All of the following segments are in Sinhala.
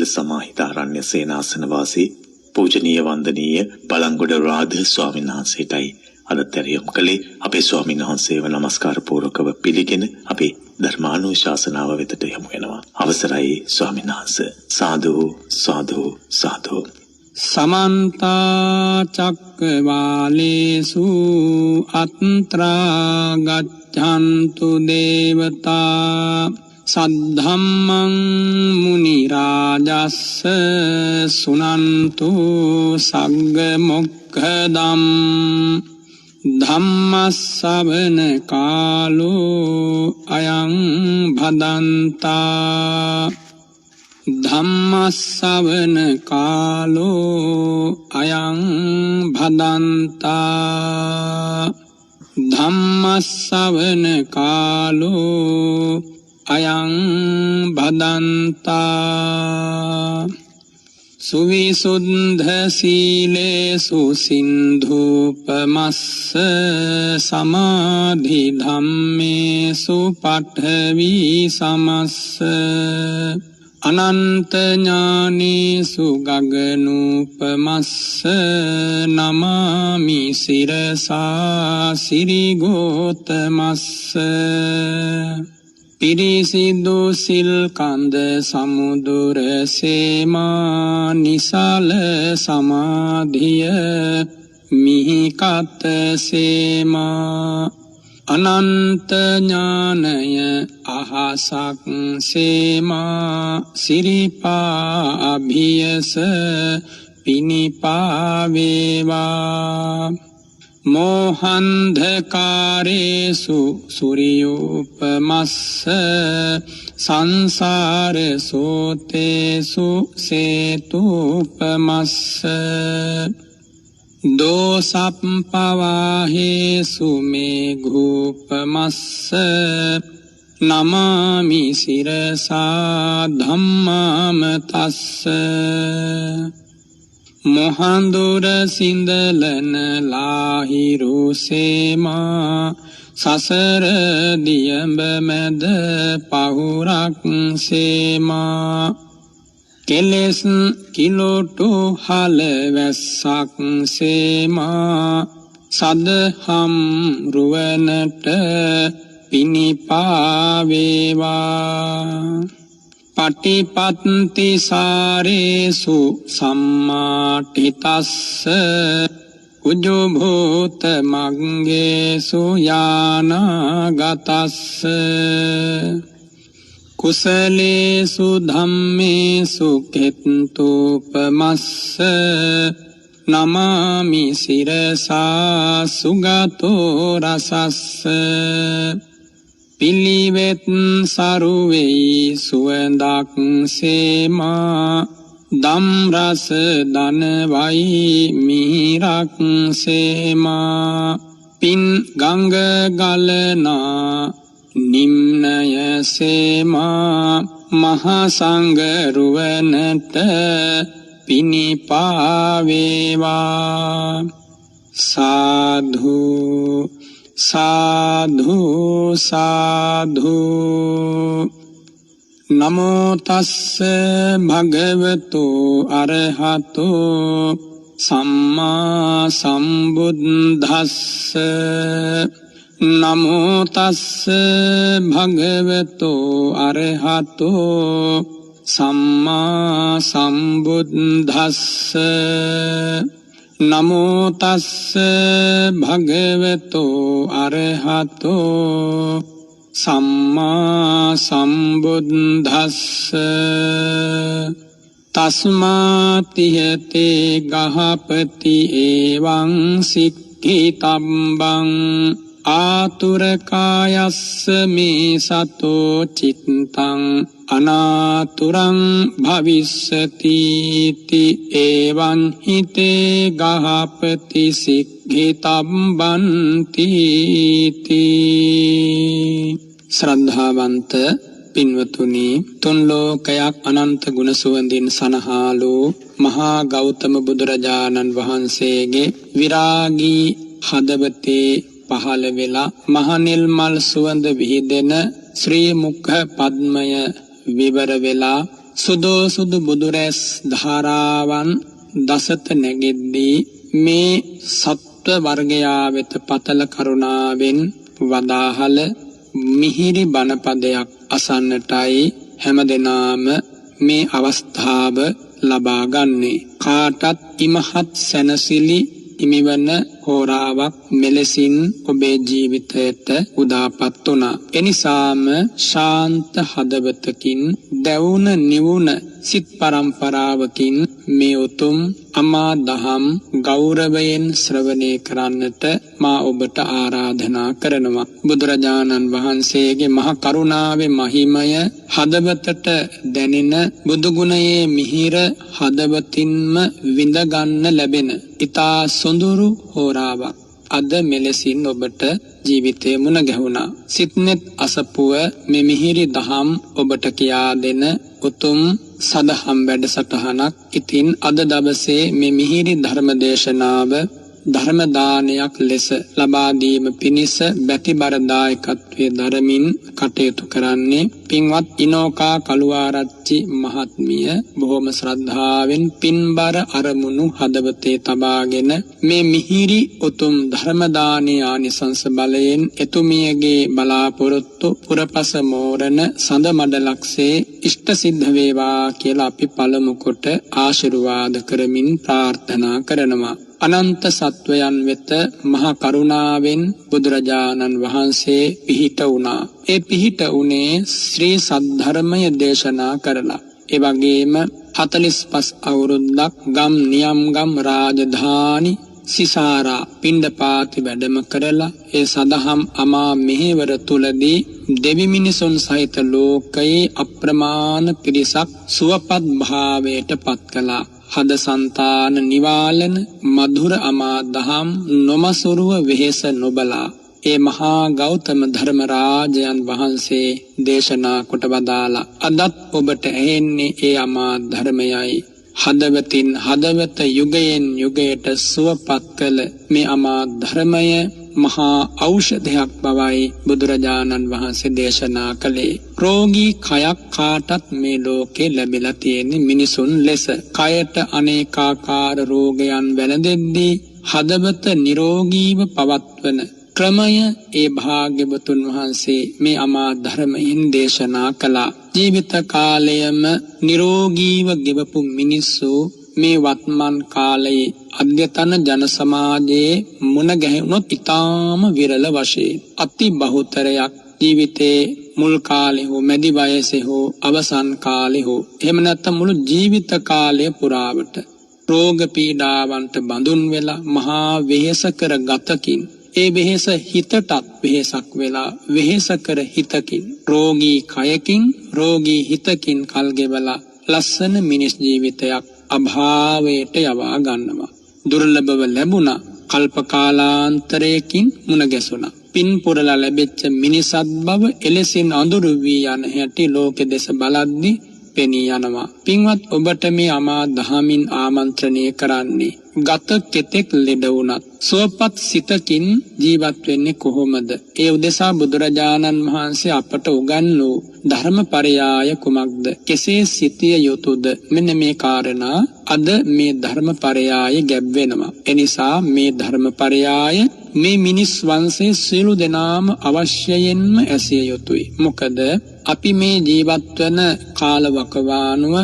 සීල සමාහිත ආරණ්‍ය සේනාසන වාසී පූජනීය වන්දනීය බලංගොඩ රාධ ස්වාමීන් වහන්සේටයි අදතරයම් කළේ. අපේ ස්වාමීන් වහන්සේව නමස්කාර පූර්වකව පිළිගෙන අපේ ධර්මානුශාසනාව වෙතට යමු වෙනවා. අවසරයි ස්වාමීන් වහන්සේ. සාදු සාදු සාදු. සමන්ත චක්කවාලේසු අත්‍රා ගච්ඡන්තු දේවතා සද්ධම්මං මුනි රාජස්ස සුනන්තු සග්ග මොක්ඛදම් ධම්මස්සවන කාලෝ අයං භදන්තා ධම්මස්සවන කාලෝ අයං භදන්තා ධම්මස්සවන කාලෝ අයං භදන්තා සුවිසුද්ධ සීලේසු සින්ධූපමස්ස සමාධි ධම්මේසු පඨවි සමස්ස අනන්ත ඥානේසු ගගනූපමස්ස නමාමි සිරසා සිරිගෝතමස්ස පිරිසිදු සිල් කන්ද සමුදුර සේමා නිසල සමාධිය මිහිකත සේමා අනන්ත ඥානය අහසක් සේමා සිරිපා අභියස පිනිපා වේවා මෝහන්ධකාරේසු සූර්යෝපමස්ස සංසාර සෝතේසු සේතුපමස්ස දෝසප්පවාහේසු මේඝූපමස්ස නමාමි සිරසා ධම්මාමතස්ස මොහන්දුර සිඳලන ලාහිරු සේමා සසර දියඹ මැද පහුරක් සේමා කෙලෙස් කිලොටු හල වැස්සක් සේමා සදහම් රුවනට පිනිපා වේවා පටිපත්ති සාරේසු සම්මාටිතස්ස උජුභූත මග්ගේසු යානාගතස්ස කුසලේසු ධම්මේසු කෙත්තූපමස්ස නමාමි සිරසා සුගතෝ රසස්ස පිළිවෙත් සරුවෙයි සුවඳක් සේමා දම් රස දනවයි මිහිරක් සේමා පින් ගංග ගලනා නිම්නය සේමා මහා සංඝ රුවනට පිනිපා වේවා සාධු සාධු සාධු නමෝ තස්ස භගවතු අරහතෝ සම්මා සම්බුද්දස්ස නමෝ තස්ස භගවතු අරහතෝ සම්මා සම්බුද්දස්ස නමෝ තස්ස භගවතු අරහතෝ සම්මා සම්බුද්දස්ස තස්මාතියතේ ගහපති එවං සික්ඛිතම්බං ආතුරකායස්ස මේ සතෝ චිත්තං අනාතුරං භවිස්සති ති එවං හිතේ ගහපති සික්ඛිතම්බන්ති තී. ශ්‍රද්ධාවන්ත පින්වතුනි, තුන් ලෝකයක් අනන්ත ගුණ සුවඳින් සනහාලෝ මහා ගෞතම බුදුරජාණන් වහන්සේගේ විරාගී හදවතේ පහළ වෙලා මහනිල් මල් සුවඳ විහිදෙන ශ්‍රී මුඛ පද්මය විවර වෙලා සුදෝ සුදු බුදුරැස් ධාරාවන් දසත නැගෙද්දී මේ සත්ව වර්ගයා වෙත පතල කරුණාවෙන් වදාහල මිහිරි බණපදයක් අසන්නටයි හැමදෙනාම මේ අවස්ථාව ලබා ගන්නේ. කාටත් ඉමහත් සැනසිලි හිමිවන හෝරාවක් මෙලෙසින් ඔබේ ජීවිතයට උදාපත් වුණා. එනිසාම ශාන්ත හදවතකින් දැවුන නිවුන සිත් පරම්පරාවකින් මේ උතුම් අමා දහම් ගෞරවයෙන් ශ්‍රවණය කරන්නට මා ඔබට ආරාධනා කරනවා. බුදුරජාණන් වහන්සේගේ මහ කරුණාවේ මහිමය හදවතට දැනෙන බුදුගුණයේ මිහිර හදවතින්ම විඳගන්න ලැබෙන ඊතා සොඳුරු හෝරාවක් අද මෙලෙසින් ඔබට ජීවිතේ මුණ ගැහුණා. සිත්නෙත් අසපුව මේ මිහිරි දහම් ඔබට කියා දෙන උතුම් සදහම් වැඩසටහනක්. ඉතින් අද දවසේ මේ මිහිරි ධර්ම දේශනාව ධර්ම දානයක් ලෙස ලබා දීම පිණිස බැතිබර දායකත්වයේ දරමින් කටයුතු කරන්නේ පින්වත් ඉනෝකා කළුආරච්චි මහත්මිය. බොහොම ශ්‍රද්ධාවෙන් පින්බර අරමුණු හදවතේ තබාගෙන මේ මිහිරි උතුම් ධර්ම දානයේ ආනිසංස බලයෙන් එතුමියගේ බලාපොරොත්තු පුරපස මෝරණ සඳ මඩලක්සේ ඉෂ්ට සිද්ධ වේවා කියලා අපි පළමු කොට ආශිර්වාද කරමින් ප්‍රාර්ථනා කරනවා. අනන්ත සත්වයන් වෙත මහා කරුණාවෙන් බුදුරජාණන් වහන්සේ පිහිට වුණා. ඒ පිහිට උනේ ශ්‍රී සද්ධර්මය දේශනා කරලා. ඒ වගේම 45 අවුරුද්දක් ගම් නියම් ගම් රාජධානි සිසාරා පිණ්ඩපාති වැඩම කරලා ඒ සදහම් අමා මෙහෙවර තුලදී දෙවි මිනිසුන් සහිත ලෝකයේ අප්‍රමාණ පිරිසක් සුවපත් භාවයට පත් කළා. හද సంతාන නිවාලන මధుර අමා දහම් නොමසුරුව වෙහෙස නොබලා ඒ මහා ගෞතම ධර්ම රාජයන් වහන්සේ දේශනා කොට වදාලා. අදත් ඔබට ඇහෙන්නේ ඒ අමා ධර්මයයි. හදවතින් හදවත යුගයෙන් යුගයට සුවපත් කළ මේ අමා ධර්මය මහා ඖෂධයක් බවයි බුදුරජාණන් වහන්සේ දේශනා කළේ. රෝගී කයක් කාටත් මේ ලෝකේ ලැබිලා තියෙන මිනිසුන් ලෙස කයට අනේකාකාර රෝගයන් වැළඳෙද්දී හදවත නිරෝගීව පවත්වන ක්‍රමය ඒ භාග්‍යවතුන් වහන්සේ මේ අමා ධර්මයෙන් දේශනා කළා. ජීවිත කාලයම නිරෝගීව ගෙවපු මිනිස්සු මේ වත්මන් කාලයේ අධ්‍යතන ජන සමාජයේ මුණ ගැහුණොත් ඊටාම විරල වශයෙන් අති බහුතරයක් ජීවිතේ මුල් කාලේ හෝ මැදි වයසේ හෝ අවසන් කාලේ හෝ එහෙම නැත්නම් මුළු ජීවිත කාලය පුරාවට රෝග පීඩාවන්ට බඳුන් වෙලා මහා වෙහෙසකර ගතකින් ඒ වෙහෙස හිතටත් වෙහෙසක් වෙලා වෙහෙසකර හිතකින් රෝගී කයකින් රෝගී හිතකින් කල් ගෙවලා ලස්සන මිනිස් ජීවිතයක් අභාවයට යවා ගන්නවා. දුර්ලභව ලැබුණා කල්ප කාලාන්තරයකින් මුණ ගැසුණා. පින් පුරලා ලැබෙච්ච මිනිසත් බව එලෙසින් අඳුරු වී යන හැටි ලෝකෙ දෙස බලද්දී පෙනී යනවා. පින්වත් ඔබට මේ අමා දහමින් ආමන්ත්‍රණය කරන්නේ ගත කෙතෙක් ලෙඩ වුණත් සුවපත් සිතකින් ජීවත් වෙන්නේ කොහොමද? ඒ උදෙසා බුදුරජාණන් වහන්සේ අපට උගන්වූ ධර්මපරයාය කුමක්ද? කෙසේ සිටිය යුතුද? මෙන්න මේ කාරණා අද මේ ධර්මපරයාය ගැබ් වෙනවා. එනිසා මේ ධර්මපරයාය මේ මිනිස් වංශයේ සියලු දෙනාම අවශ්‍යයෙන්ම ඇසිය යුතුයි. මොකද අපි මේ ජීවත් වන කාලවකවානුව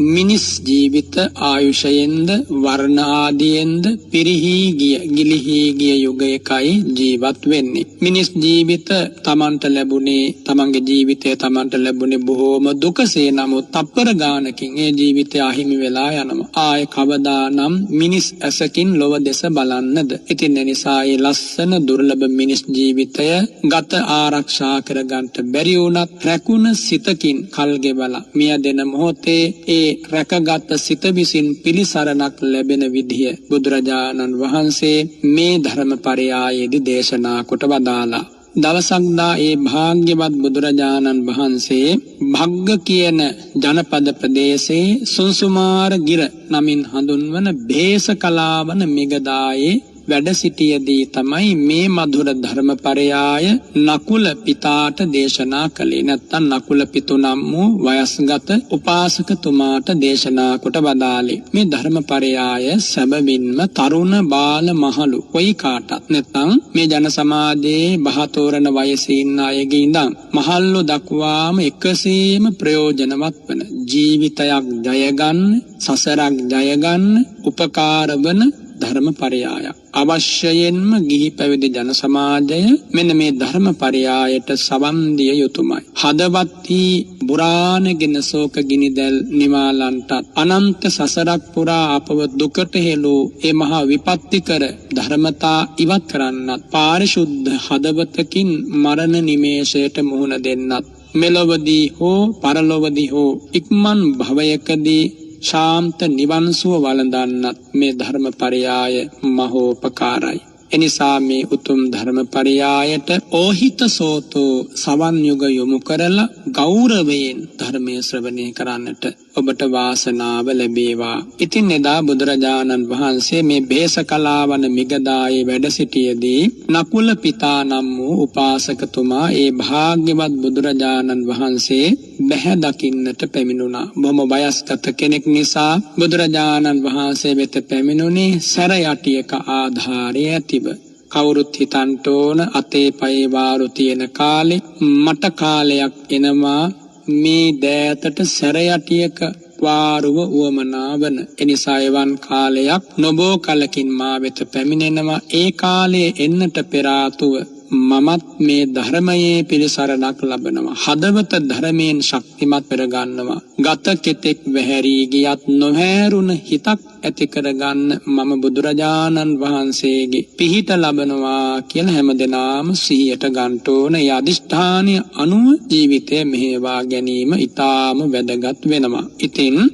මිනිස් ජීවිත ආයුෂයෙන්ද වර්ණ ආදියෙන්ද පිරිහි ගිය ගිලිහි ගිය යුගයකයි ජීවත් වෙන්නේ. මිනිස් ජීවිත තමන්ට ලැබුණේ තමන්ගේ ජීවිතය තමන්ට ලැබුණේ බොහෝම දුකසේ. නමුත් තප්පර ගානකින් ඒ ජීවිතය අහිමි වෙලා යනවා. ආය කවදානම් මිනිස් ඇසකින් ලොව දෙස බලන්නද? ඉතින් ඒ නිසා මේ ලස්සන දුර්ලභ මිනිස් ජීවිතය ගත ආරක්ෂා කරගන්නට බැරි වුණත් රැකුණ සිතකින් කල් ගෙවලා මිය දෙන මොහොතේ ඒ රැකගත් සිත විසින් පිළිසරණක් ලැබෙන විදිය බුදුරජාණන් වහන්සේ මේ ධර්මපරයායේදී දේශනා කොට වදාලා. දවසක් දා ඒ භාග්‍යවත් බුදුරජාණන් වහන්සේ භග්ග කියන ජනපද ප්‍රදේශයේ සුන්සුමාර ගිර නමින් හඳුන්වන බේසකලාවන මිගදායේ වැඩ සිටියේදී තමයි මේ මధుර ධර්මපරයාය නකුල පිතාට දේශනා කළේ. නැත්තම් නකුල පිතු නම් වූ වයස්ගත උපාසකතුමාට දේශනා කොට වදාළේ. මේ ධර්මපරයාය සැබවින්ම තරුණ බාල මහලු කොයි කාටත් නැත්තම් මේ ජන සමාජයේ බහතෝරන වයසේ ඉන්න අයගේ ඉඳන් මහල්ලු දක්වාම එකසේම ප්‍රයෝජනවත් වන ජීවිතයක් ජය ගන්න, සසරක් ජය ගන්න උපකාර වන ධර්මපරයාය. අවශ්‍යයෙන්ම ගිහි පැවිදි ජන සමාජය මෙන්න මේ ධර්මපරයායට සවන් දිය යුතුයමයි. හදවත්හි බුරාණගෙන ශෝක ගිනිදැල් නිවාලන්ටත් අනන්ත සසරක් පුරා අපව දුකට හෙළූ ඒ මහා විපත්තිකර ධර්මතා ඉවත් කරන්නත් පාරිශුද්ධ හදවතකින් මරණ නිමේෂයට මුහුණ දෙන්නත් මෙලොවදී හෝ පරලොවදී හෝ ඉක්මන් භවයකදී ශාන්ත නිවන් සුව වළඳන්නත් මේ ධර්මපරයාය මහෝපකාරයි. එනිසා මේ උතුම් ධර්මපරයායට ඕහිත සෝතෝ සවන් යුග යොමු කරලා ගෞරවයෙන් ධර්මයේ ශ්‍රවණය කරන්නට ඔබට වාසනාව ලැබේවා. ඉතින් එදා බුදුරජාණන් වහන්සේ මේ බේසකලාවන මිගදායේ වැඩ සිටියේදී නකුල පිතා නම් වූ උපාසකතුමා ඒ භාග්‍යවත් බුදුරජාණන් වහන්සේ බැහැ දකින්නට පැමිණුණා. බොහොම වයස්ගත කෙනෙක් නිසා බුදුරජාණන් වහන්සේ වෙත පැමිණුණේ සැර යටියක ආධාරය ඇතිව. කවුරුත් හිතන්ට ඕන අතේ පයේ වාරු තියෙන කාලේ මට කාලයක් එනවා මේ දෑතට සැර යටියක වාරුව උවමනාවන. එනිසා එවන් කාලයක් නොබෝ කලකින් මා වෙත පැමිණෙනවා. ඒ කාලයේ එන්නට පෙර ආතුව මමත් මේ ධර්මයේ පිළිසරණක් ලබනවා. හදවත ධර්මයෙන් ශක්තිමත් කරගන්නවා. ගත කෙතෙක් වැහැරී ගියත් නොහැරුණ හිතක් ඇති කරගන්න මම බුදුරජාණන් වහන්සේගේ පිහිට ලබනවා කියලා හැමදෙනාම සිහියට ගන්න ඕන. ඒ අදිෂ්ඨානය අනුව ජීවිතය මෙහෙවා ගැනීම ඊටාම වැදගත් වෙනවා.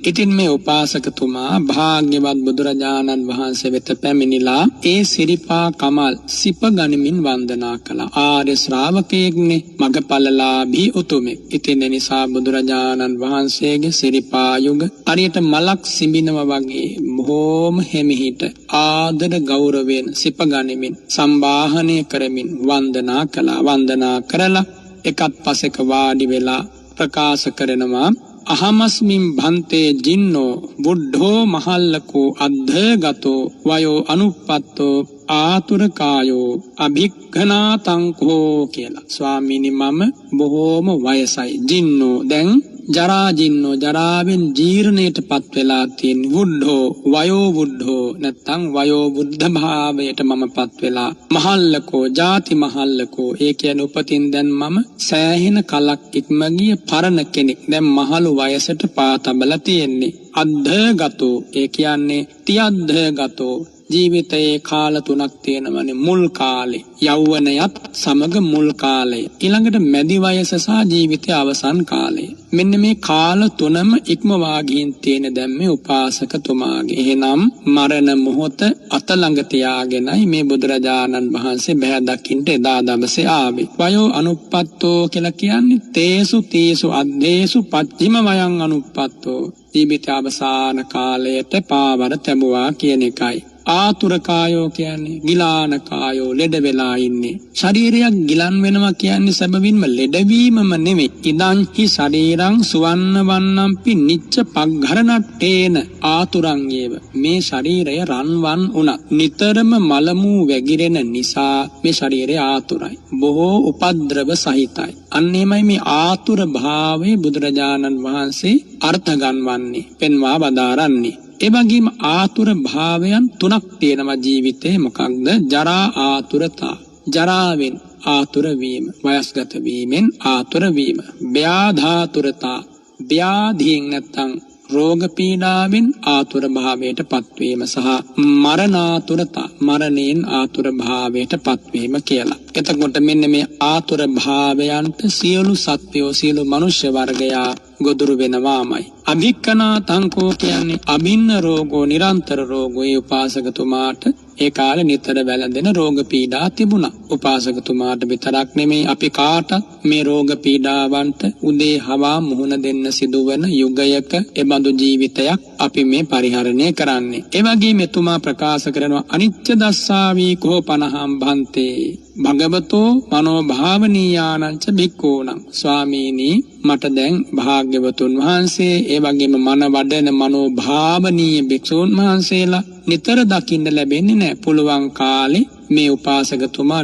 ඉතින් මේ උපාසකතුමා භාග්‍යවත් බුදුරජාණන් වහන්සේ වෙත පැමිණිලා ඒ සිරිපා කමල් සිප ගනිමින් වන්දනා කළා. ආර්ය ශ්‍රාවකයෙක්නේ, මගපලලාභී උතුමෙක්. ඉතින් ඒ නිසා බුදුරජාණන් වහන්සේගේ සිරිපා යුග හරියට මලක් සිඹිනවා වගේ බොහෝම හිමිහිට ආදර ගෞරවයෙන් සිප ගනිමින් සම්බාහනය කරමින් වන්දනා කළා. වන්දනා කරලා එකත් පසෙක වාඩි වෙලා ප්‍රකාශ කරනවා, අහමස්මින් භන්තේ ජින්නෝ බුද්ධෝ මහල්ලකෝ අද්ධගතෝ වයෝ අනුප්පත්තෝ ආතුරකායෝ අභික්ඛනාතංකෝ කියලා. ස්වාමීනි මම බොහෝම වයසයි. ජින්නෝ දැන් ජරා ජින්නෝ ජරාවෙන් ජීර්ණයට පත් වෙලා තියෙන. බුද්ධෝ වයෝ බුද්ධෝ නැත්තම් වයෝ බුද්ධ භාවයට මම පත් වෙලා. මහල්ලකෝ ජාති මහල්ලකෝ ඒ කියන්නේ උපතින් දැන් මම සෑහෙන කලක් ඉක්ම ගිය පරණ කෙනෙක්. දැන් මහලු වයසට පා තබලා තියෙන්නේ. අද්ධගතෝ ඒ කියන්නේ තියද්ධගතෝ ජීවිතයේ කාල තුනක් තියෙනවනේ. මුල් කාලේ, යෞවනයත් සමග මුල් කාලය, ඊළඟට මැදි වයස සහ ජීවිතයේ අවසන් කාලය. මෙන්න මේ කාල තුනම ඉක්මවා ගින් තියෙන දැන් මේ උපාසකතුමාගේ. එහෙනම් මරණ මොහොත අත ළඟ තියාගෙනයි මේ බුදුරජාණන් වහන්සේ බෑ දකින්න එදා දවසේ ආවේ. වයෝ අනුප්පත්තෝ කියලා කියන්නේ තේසු අද්දේසු පච්චිම වයං අනුප්පත්තෝ ජීවිත අවසාන කාලයට පාවර තැබුවා කියන එකයි. ආතුරකායෝ කියන්නේ ගිලාන කායෝ, ලෙඩ වෙලා ඉන්නේ. ශරීරයක් ගිලන් වෙනවා කියන්නේ සැබවින්ම ලෙඩවීමම නෙමෙයි. ඉදංහි ශරීරං සුවන්න වන්නම්පි නිච්ච පග්ඝරණට්ඨේන ආතුරංයේව. මේ ශරීරය රන්වන් උනත් නිතරම මලමූ වැగిරෙන නිසා මේ ශරීරය ආතුරයි. බොහෝ උපද්‍රව සහිතයි. අන්නේමයි මේ ආතුර භාවයේ බුදුරජාණන් වහන්සේ අර්ථ ගන්වන්නේ, පෙන්වා වදාරන්නේ. එවැගේම ආතුර භාවයන් තුනක් තියෙනවා ජීවිතේ. මොකක්ද? ජරා ආතුරතා, ජරාවෙන් ආතුර වීම, වයස්ගත වීමෙන් ආතුර වීම. ව්‍යාධාතුරතා, ව්‍යාධියෙන් නැත්තම් රෝග පීඩාවෙන් ආතුර භාවයට පත්වීම සහ මරණාතුරතා, මරණයෙන් ආතුර භාවයට පත්වීම කියලා. එතකොට මෙන්න මේ ආතුර භාවයන්ට සියලු සත්වයෝ, සියලු මනුෂ්‍ය වර්ගයා ගොදුරු වෙනවාමයි. අභික්කනා තංකෝ කියන්නේ අභින්න රෝගෝ නිරන්තර රෝගෝ. ඒ උපාසකතුමාට ඒ කාලේ නිතර වැළඳෙන රෝග පීඩා තිබුණා. උපාසකතුමාට විතරක් නෙමෙයි අපි කාටත් මේ රෝග පීඩාවන්ට උදේ හවා මුහුණ දෙන්න සිදුවන යුගයක එබඳු ජීවිතයක් අපි මේ පරිහරණය කරන්නේ. ඒ වගේම එතුමා ප්‍රකාශ කරනවා අනිත්‍ය දස්සාවී කෝ පනහම් භන්තේ භගවතෝ මනෝ භාවනීයානංච භික්ඛූණං. ස්වාමීනි මට දැන් භාග්‍යවතුන් වහන්සේ ඒ වගේම මන වඩන මනෝ භාවනීය භික්ෂූන් වහන්සේලා නිතර දකින්න ලැබෙන්නේ නැහැ. පුළුවන් කාලේ මේ උපාසකතුමා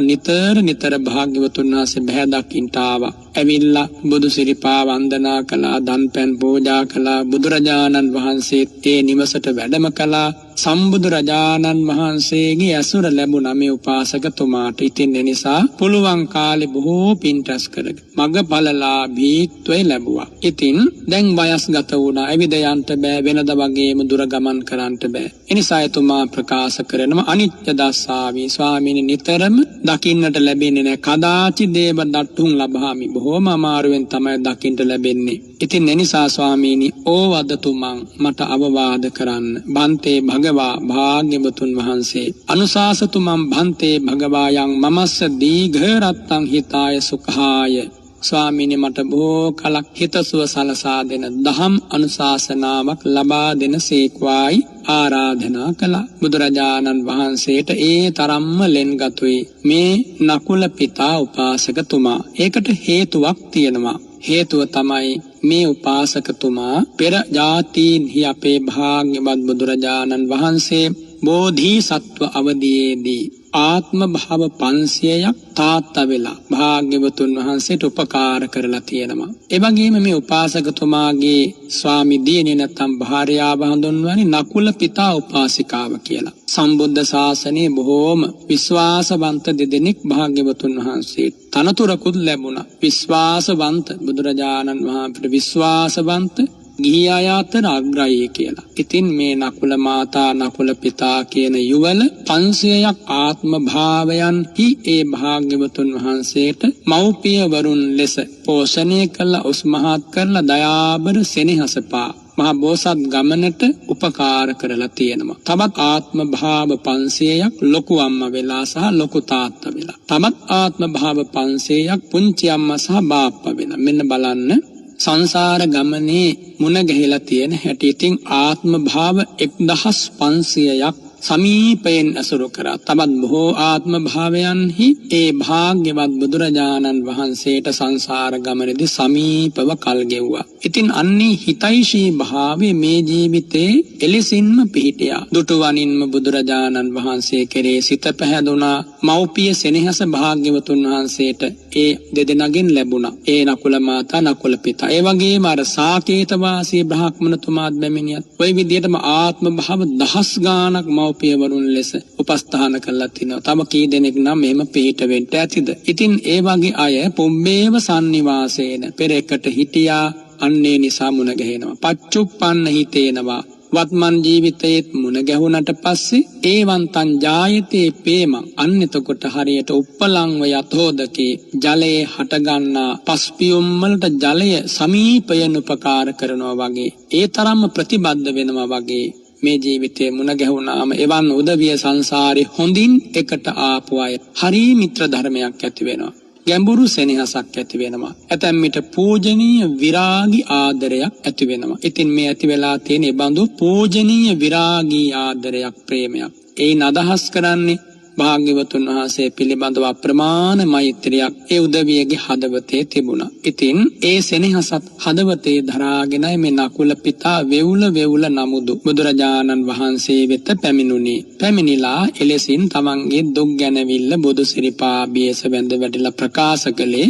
නිතර භාග්‍යවතුන් වහන්සේ බහැ දකින්ට ආවා. ඇවිල්ලා බුදු සිරිපා වන්දනා කළා, දන්පැන් පූජා කළා, බුදුරජාණන් වහන්සේ ඒ නිවසට වැඩම කළා. සම්බුදුරජාණන් වහන්සේගේ ඇසුර ලැබුණා මේ උපාසකතුමාට. ඉතින් ඒ නිසා පුළුවන් කාලේ බොහෝ පින් රැස් කරගෙන මගපලලාභීත්වය ලැබුවා. ඉතින් දැන් වයස්ගත වුණා. ඇවිද යන්න බෑ, වෙනද වගේම දුර ගමන් කරන්න බෑ. ඒ නිසා එතුමා ප්‍රකාශ කරනවා අනිත්‍ය දස්සාවි. ස්වාමීනි නිතරම දකින්නට ලැබෙන්නේ නැහැ. කදාචි දේව දට්ඨුන් ලබාමි. බොහෝම අමාරුවෙන් තමයි දකින්න ලැබෙන්නේ. ඉතින් ඒ නිසා ස්වාමීනි ඕවදතුමන් මට අවවාද කරන්න. බන්තේ භගවා භාග්‍යවතුන් වහන්සේ අනුශාසතුමන් භන්තේ භගවායන් මමස්ස දීඝ රත්තං හිතාය සුඛාය. ස්වාමීනි මට බොහෝ කලක් හිතසුව සලසා දෙන දහම් අනුශාසනාවක් ලබා දෙන සීක්වායි ආරාධනා කළා. බුදුරජාණන් වහන්සේට ඒ තරම්ම ලෙන්ගතුයි මේ නකුල පිතා උපාසකතුමා. ඒකට හේතුවක් තියෙනවා. හේතුව තමයි මේ උපාසකතුමා පෙර ජාතීන්හි අපේ භාග්‍යවත් බුදුරජාණන් වහන්සේ බෝධි සත්ව අවදීයේදී ආත්ම භාව 500ක් තාත්තා වෙලා භාග්‍යවතුන් වහන්සේට උපකාර කරලා තියෙනවා. ඒ වගේම මේ උපාසකතුමාගේ ස්වාමි දියණිය නැත්නම් භාර්යාව හඳුන්වන්නේ නකුල පිතා උපාසිකාව කියලා. සම්බුද්ධ ශාසනයේ බොහෝම විශ්වාසවන්ත දෙදෙනෙක් භාග්‍යවතුන් වහන්සේට තනතුරකුත් ලැබුණා. විශ්වාසවන්ත බුදුරජාණන් වහන්සේට විශ්වාසවන්ත ගිහි අය අතර අග්‍රයි කියලා. ඉතින් මේ නකුල මාතා නකුල පිතා කියන යුවල 500ක් ආත්ම භාවයන්හි ඒ භාග්‍යවතුන් වහන්සේට මව්පිය වරුන් ලෙස පෝෂණය කළ උස්මහත් කරලා දයාබර සෙනෙහසපා මහා බෝසත් ගමනට උපකාර කරලා තියෙනවා. තවත් ආත්ම භාව 500ක් ලොකු අම්මා වෙලා සහ ලොකු තාත්තා වෙලා. තවත් ආත්ම භාව 500ක් පුංචි අම්මා සහ බාප්පා වෙලා. මෙන්න බලන්න සංසාර ගමනේ මුණ ගැහිලා තියෙන හැටි. ඉතින් ආත්ම භාව 1500ක් සමීපයෙන් අසුරු කරා. තවත් බොහෝ ආත්ම භාවයන්හි ඒ භාග්‍යවත් බුදුරජාණන් වහන්සේට සංසාර ගමනේදී සමීපව කල් ගෙව්වා. ඉතින් අන්නේ හිතයිශී භාවයේ මේ ජීවිතේ එලෙසින්ම පිහිටියා. දුටුවනින්ම බුදුරජාණන් වහන්සේ කෙරේ සිත පැහැදුනා. මෞපිය සෙනෙහස භාග්‍යවතුන් වහන්සේට ඒ දෙදෙනාගෙන් ලැබුණා. ඒ නකුල මාතා නකුල පිතා. ඒ වගේම අර සාකේත වාසී බ්‍රාහ්මණතුමාත් බැමිණියත් ওই විදිහටම ආත්ම භාව දහස් ගාණක් මෞපිය වරුන් ලෙස උපස්ථාන කළා තිනවා. තම කී දෙනෙක් නම් මෙහෙම පිහිට වෙන්න ඇතිද? ඉතින් ඒ වගේ අය පුම්බේව සන්නිවාසේන පෙර එකට හිටියා. අන්නේ නිසා මුණ ගැහෙනවා. පච්චුප්පන්න හිතේනවා. වත්මන් ජීවිතයේත් මුණ ගැහුණට පස්සේ ඒවන්තං ජායතේ පේමං. අන්න එතකොට හරියට උප්පලංව යතෝදකේ ජලයේ හටගන්නා පස්පියුම් වලට ජලය සමීපයෙන් උපකාර කරනවා වගේ ඒ තරම්ම ප්‍රතිබද්ධ වෙනවා වගේ මේ ජීවිතේ මුණ ගැහුණාම එවන් උදවිය සංසාරේ හොඳින් එකට ආපු අය හරි මිත්‍ර ධර්මයක් ඇති වෙනවා. ගැඹුරු සෙනෙහසක් ඇති වෙනවා. ඇතැම් විට පූජනීය විරාගී ආදරයක් ඇති වෙනවා. ඉතින් මේ ඇති වෙලා තියෙන ඒ බඳු පූජනීය විරාගී ආදරයක් ප්‍රේමයක්. ඒන් අදහස් කරන්නේ භාග්‍යවතුන් වහන්සේ පිළිබඳව අප්‍රමාණ මෛත්‍රියක් ඒ උදවියගේ හදවතේ තිබුණා. ඉතින් ඒ සෙනෙහසත් හදවතේ දරාගෙනයි මේ නකුල පිතා වෙවුල නමුදු බුදුරජාණන් වහන්සේ වෙත පැමිණුණේ. පැමිණිලා එලෙසින් තමන්ගේ දුක් ගැනවිල්ල බුදු සිරිපා බියස වැඳ වැටිලා ප්‍රකාශ කළේ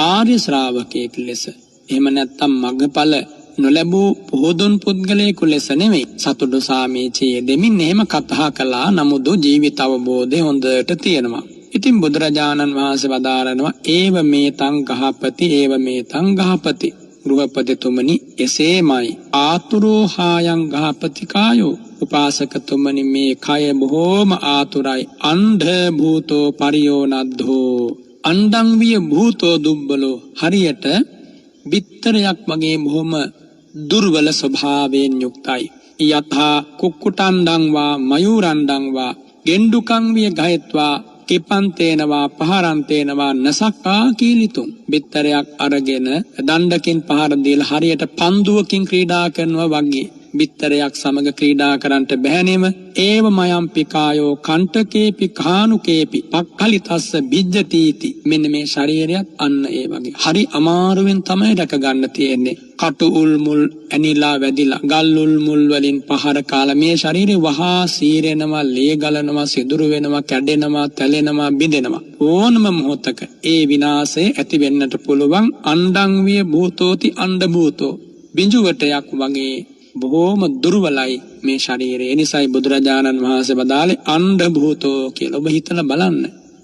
ආර්ය ශ්‍රාවකයෙක් ලෙස. එහෙම නැත්නම් මග්ගඵල නොලැබූ පොහොදුන් පුද්ගලයෙකු ලෙස නෙවෙයි. සතුටු සාමීචයේ දෙමින් එහෙම කතා කළා. නමුදු ජීවිත අවබෝධය හොඳට තියෙනවා. ඉතින් බුදුරජාණන් වහන්සේ වදාරනවා ඒව මේතං ගහපති ඒව මේතං ගහපති. ගෘහපතිතුමනි එසේමයි. ආතුරෝ හායං ගහපති කායෝ. උපාසකතුමනි මේ කය බොහෝම ආතුරයි. අන්ධ භූතෝ පරියෝනද්ධෝ. අණ්ඩං විය භූතෝ දුබ්බලෝ. හරියට බිත්තරයක් වගේ බොහොම දුර්වල ස්වභාවයෙන් යුක්තයි. යථා කුක්කුටන්ඩං වා මයූරන්ඩං වා ගෙන්ඩුකං විය ගයත්වා කිපන්තේනවා පහරන්තේනවා නසක්කා කීලිතුම්. බිත්තරයක් අරගෙන දණ්ඩකින් පහර දීලා හරියට පන්දුවකින් ක්‍රීඩා කරනවා වගේ බිත්තරයක් සමග ක්‍රීඩා කරන්නට බැහැනේම ඒව මයම් පිකායෝ කණ්ඨකේපි කානුකේපි පක්ඛලිතස්ස බිජ්ජතිති. මෙන්න මේ ශරීරයත් අන්න ඒ වගේ හරි අමාරුවෙන් තමයි රැක ගන්න තියෙන්නේ. කටු උල් මුල් ඇනිලා වැදිලා ගල් උල් මුල් වලින් පහර කාලා මේ ශරීරේ වහා සීරෙනවා, ලේ ගලනවා, සිදුරු වෙනවා, කැඩෙනවා, තැලෙනවා, බිඳෙනවා. ඕනම මොහොතක ඒ විනාශය ඇති වෙන්නට පුළුවන්. අණ්ඩං විය භූතෝති අණ්ඩ භූතෝ. බිඳුවටයක් වගේ බොහෝම දුර්වලයි මේ ශරීරය. එනිසායි බුදුරජාණන් වහන්සේ වදාළේ අණ්ඩ භූතෝ කියලා. ඔබ හිතලා බලන්න.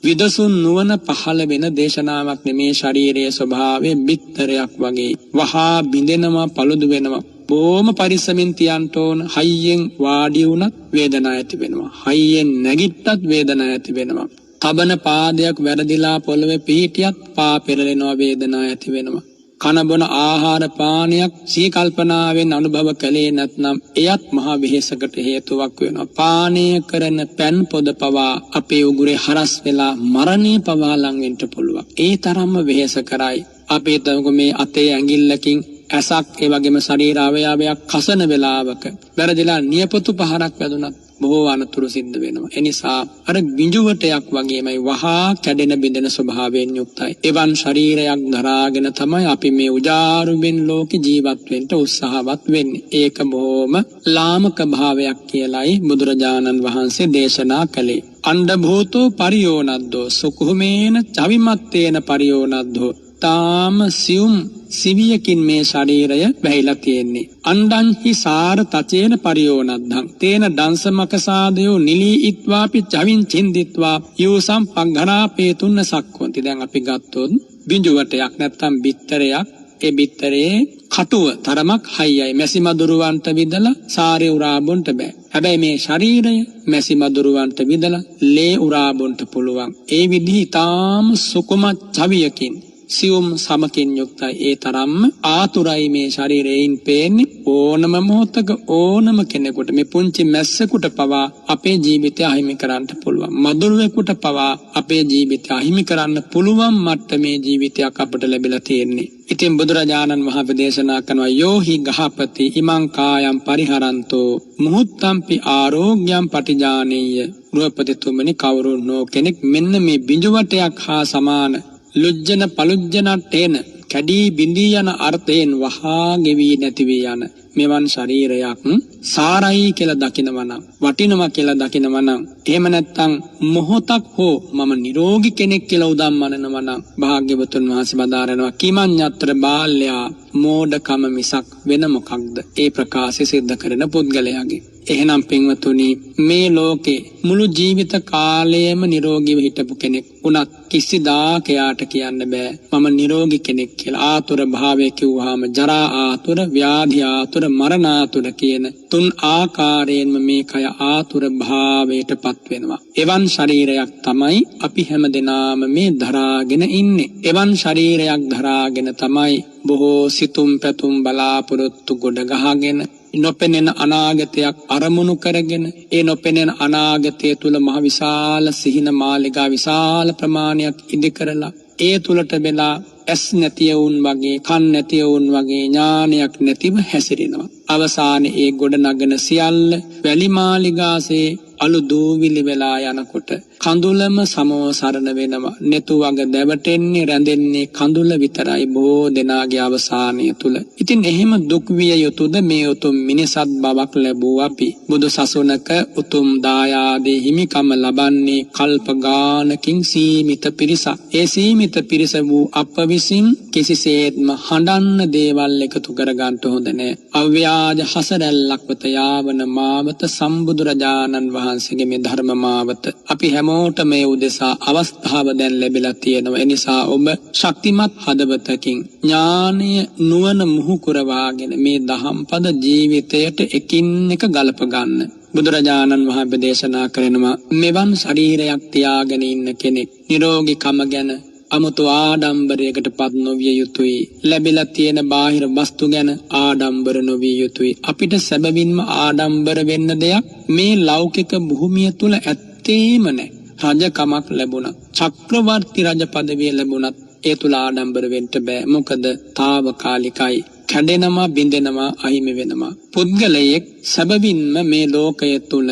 විදසුන් නුවණ පහළ වෙන දේශනාවක් නෙමේ ශරීරයේ ස්වභාවය. බිත්තරයක් වගේ වහා බිඳෙනවා, පළුදු වෙනවා. බොහොම පරිස්සමින් තියන්න ඕන. හයියෙන් වාඩි වුණත් වේදනාවක් ඇති වෙනවා. හයියෙන් නැගිට්ටත් වේදනාවක් ඇති වෙනවා. තබන පාදයක් වැරදිලා පොළවේ පිහිටියත් පා පෙරලෙනවා, වේදනාවක් ඇති වෙනවා. කන බොන ආහාර පානයක් සී කල්පනාවෙන් අනුභව කළේ නැත්නම් එයත් මහා වෙහෙසකට හේතුවක් වෙනවා. පානය කරන පෑන් පොද පවා අපේ උගුරේ හරස් වෙලා මරණය පවා ලං වෙන්න පුළුවන්. ඒ තරම්ම වෙහෙස කරයි. අපේ තවක මේ අතේ ඇඟිල්ලකින් ඇසක් ඒ වගේම ශරීර අවයවයක් කසන වෙලාවක වැරදිලා නියපොතු පහරක් වැදුනත් බොහෝ අනතුරු සිද්ධ වෙනවා. එනිසා අර බිඳුවටයක් වගේමයි වහා කැඩෙන බිඳෙන ස්වභාවයෙන් යුක්තයි. එවන් ශරීරයක් දරාගෙන තමයි අපි මේ උජාරුවෙන් ලෝකේ ජීවත් වෙන්න උත්සාහවත් වෙන්නේ. ඒක බොහොම ලාමක භාවයක් කියලයි බුදුරජාණන් වහන්සේ දේශනා කළේ. අණ්ඩ භූතෝ පරියෝනද්දෝ සුකුමේන චවිමත්තේන පරියෝනද්දෝ. තාම සියුම් සිවියකින් මේ ශරීරය වැහිලා තියෙන්නේ. අණ්ඩංහි සාර තචේන පරියෝනද්දං තේන දංශමකසාදයෝ නිලී ඉත්වාපි චවින් චින්දිත්වා යූසම් පග්ඝනාපේතුන්න සක්කොන්ති. දැන් අපි ගත්තොත් බිඳුවටයක් නැත්තම් බිත්තරයක්. ඒ බිත්තරේ කටුව තරමක් හයියයි. මැසි මදුරුවන්ට විදලා සාරේ උරා බොන්ට බෑ. හැබැයි මේ ශරීරය මැසි මදුරුවන්ට විදලා ලේ උරා බොන්ට පුළුවන්. ඒ විදිහේ තාම සුකුම චවියකින් සියුම් සමකින් යුක්තයි. ඒ තරම්ම ආතුරයි මේ ශරීරයෙන් පේන්නේ. ඕනම මොහොතක ඕනම කෙනෙකුට මේ පුංචි මැස්සෙකුට පවා අපේ ජීවිතය අහිමි කරන්න පුළුවන්. මදුරුවෙකුට පවා අපේ ජීවිතය අහිමි කරන්න පුළුවන් මට්ටමේ ජීවිතයක් අපට ලැබිලා තියෙන්නේ. ඉතින් බුදුරජාණන් වහන්සේ දේශනා කරනවා යෝහි ගහපති ඉමං කායම් පරිහරන්තෝ මුහුත්තම්පි ආරෝග්‍යම් පටිජානීය. ගෘහපතිතුමනි කවුරුන් නෝ කෙනෙක් මෙන්න මේ බිඳුවටයක් හා සමාන ලුජ්ජන පලුජ්ජනටේන කැඩී බිඳී යන අර්ථයෙන් වහා ගෙවී නැති වී යන මෙවන් ශරීරයක් සාරයි කියලා දකිනවනම්, වටිනවා කියලා දකිනවනම්, එහෙම නැත්නම් මොහොතක් හෝ මම නිරෝගී කෙනෙක් කියලා උදම්මනනවනම් භාග්‍යවතුන් වහන්සේ බදාරනවා කිමඤ්ඤත්‍ර බාල්‍යා මෝඩකම මිසක් වෙන මොකක්ද ඒ ප්‍රකාශය සිද්ධ කරන පුද්ගලයාගේ. එහෙනම් පින්වතුනි මේ ලෝකේ මුළු ජීවිත කාලයම නිරෝගීව හිටපු කෙනෙක් උනත් කිසිදාක යාට කියන්න බෑ මම නිරෝගී කෙනෙක් කියලා. ආතුර භාවය කිව්වහම ජරා ආතුර, ව්‍යාධි ආතුර, මරණ ආතුර කියන තුන් ආකාරයෙන්ම මේ කය ආතුර භාවයටපත් වෙනවා. එවන් ශරීරයක් තමයි අපි හැමදෙනාම මේ දරාගෙන ඉන්නේ. එවන් ශරීරයක් දරාගෙන තමයි බොහෝ සිතුම් පැතුම් බලාපොරොත්තු ගොඩ ගහගෙන නොපෙනෙන අනාගතයක් අරමුණු කරගෙන ඒ නොපෙනෙන අනාගතය තුල මහ විශාල සිහින මාලිගා විශාල ප්‍රමාණයක් ඉදි කරලා ඒ තුලට වෙලා ඇස් නැතිවුන් වගේ, කන් නැතිවුන් වගේ, ඥානයක් නැතිව හැසිරෙනවා. අවසානයේ ඒ ගොඩ නගන සියල්ල වැලි මාලිගාසේ අලු දූවිලි වෙලා යනකොට කඳුලම සමව සරණ වෙනවා. netu වග දැවටෙන්නේ රැඳෙන්නේ කඳුල විතරයි බොහෝ දෙනාගේ අවසානය තුල. ඉතින් එහෙම දුක් විය යුතුද මේ උතුම් මිනිසත් බවක් ලැබුව අපි? බුදු සසුනක උතුම් දායාදේ හිමිකම ලබන්නේ කල්ප ගානකින් සීමිත පිරිසක්. ඒ සීමිත පිරිස වූ අප විසින් කිසිසේත්ම හඬන්න දේවල් එකතු කරගන්න හොඳ නැහැ. අව්‍යාජ හසරැල්ලක් වත යාවන මාවත සම්බුදුරජාණන් වහන්සේගේ මේ ධර්ම මාවත අපි හැමෝට මේ උදෙසා අවස්ථාව දැන් ලැබිලා තියෙනවා. ඒ නිසා ඔබ ශක්තිමත් හදවතකින් ඥානය නුවණ මුහු කරවාගෙන මේ දහම්පද ජීවිතයට එකින් එක ගලප ගන්න. බුදුරජාණන් වහන්සේ දේශනා කරනවා මෙවන් ශරීරයක් තියාගෙන ඉන්න කෙනෙක් නිරෝගීකම ගැන අමුතු ආඩම්බරයකට පත් නොවිය යුතුයි. ලැබිලා තියෙන බාහිර වස්තු ගැන ආඩම්බර නොවිය යුතුයි. අපිට සැබවින්ම ආඩම්බර වෙන්න දෙයක් මේ ලෞකික භූමිය තුල ඇත්තේම නැහැ. රජකමක් ලැබුණා, චක්‍රවර්ති රජ පදවිය ලැබුණත් ඒ තුල ආඩම්බර වෙන්න බෑ. මොකද తాවකාලිකයි. කැඩෙනවා, බිඳෙනවා, අහිමි වෙනවා. පුද්ගලයෙක් සැබවින්ම මේ ලෝකය තුල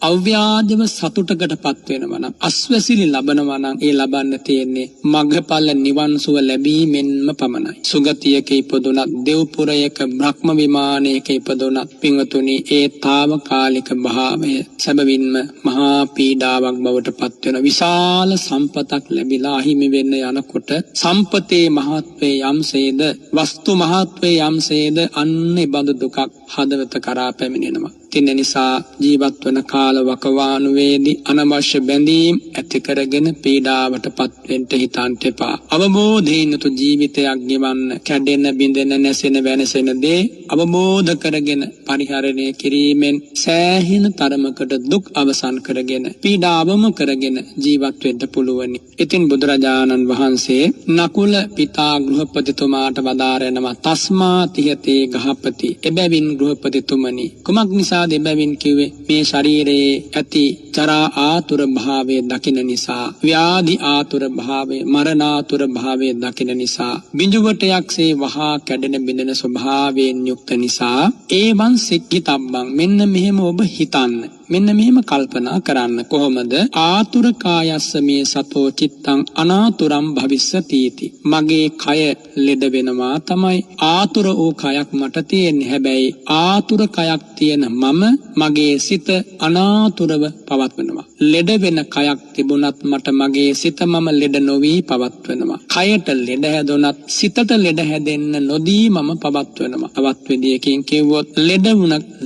අව්‍යාජව සතුටකට පත් වෙනවා නම්, අස්වැසිලි ලබනවා නම්, ඒ ලබන්න තියෙන්නේ මග්ගඵල නිවන් සුව ලැබීමෙන්ම පමණයි. සුගතියක ඉපදුනත්, දෙව්පුරයක බ්‍රහ්ම විමානයක ඉපදුනත් පින්වතුනි, ඒ తాවකාලික භාවය සැබවින්ම මහා පීඩාවක් බවට පත් වෙන. විශාල සම්පතක් ලැබිලා අහිමි වෙන්න යනකොට සම්පතේ මහත්වේ යම්සේද, වස්තු මහත්වේ යම්සේද, අන්නේ බඳු දුකක් හදවත කරා පැමිණෙනවා. තින නිසා ජීවත් වන කාල වකවානුවේදී අනවශ්‍ය බැඳීම් ඇති කරගෙන පීඩාවට පත්වෙන්න හිතන්න එපා. අවබෝධයෙන් යුතු ජීවිතයක් ගෙවන්න, කැඩෙන, බිඳෙන, නැසෙන, වෙනසෙන දේ අවබෝධ කරගෙන පරිහරණය කිරීමෙන් සෑහෙන තරමකට දුක් අවසන් කරගෙන, පීඩාවම කරගෙන ජීවත් වෙන්න පුළුවනි. ඉතින් බුදුරජාණන් වහන්සේ නකුල පිතා ගෘහපතිතුමාට වදාරනවා, තස්මා තියතේ ගහපති, එබැවින් ගෘහපතිතුමනි. කුමක් නිසා දෙබැවින් කිව්වේ? මේ ශරීරයේ ඇති ජරා ආතුර භාවය දකින නිසා, ව්‍යාධි ආතුර භාවය, මරණ ආතුර භාවය දකින නිසා, බිඳුවටයක්සේ වහා කැඩෙන බිඳෙන ස්වභාවයෙන් යුක්ත නිසා, ඒවන් සික්කිතබ්බං, මෙන්න මෙහෙම ඔබ හිතන්න, මෙන්න මෙහෙම කල්පනා කරන්න. කොහොමද? ආතුර කායස්ස මේ සතෝ චිත්තං අනාතුරම් භවිස්සතිති. මගේ කය ලෙඩ වෙනවා තමයි. ආතුර වූ කයක් මට තියෙන්නේ. හැබැයි ආතුර කයක් තියෙන මම මගේ සිත අනාතුරව පවත්වනවා. ලෙඩ වෙන කයක් තිබුණත් මට මගේ සිත මම ලෙඩ නොවි පවත්වනවා. කයට ලෙඩ හැදුණත් සිතට ලෙඩ හැදෙන්න නොදී මම පවත්වනවා. තවත් විදියකින් කිව්වොත්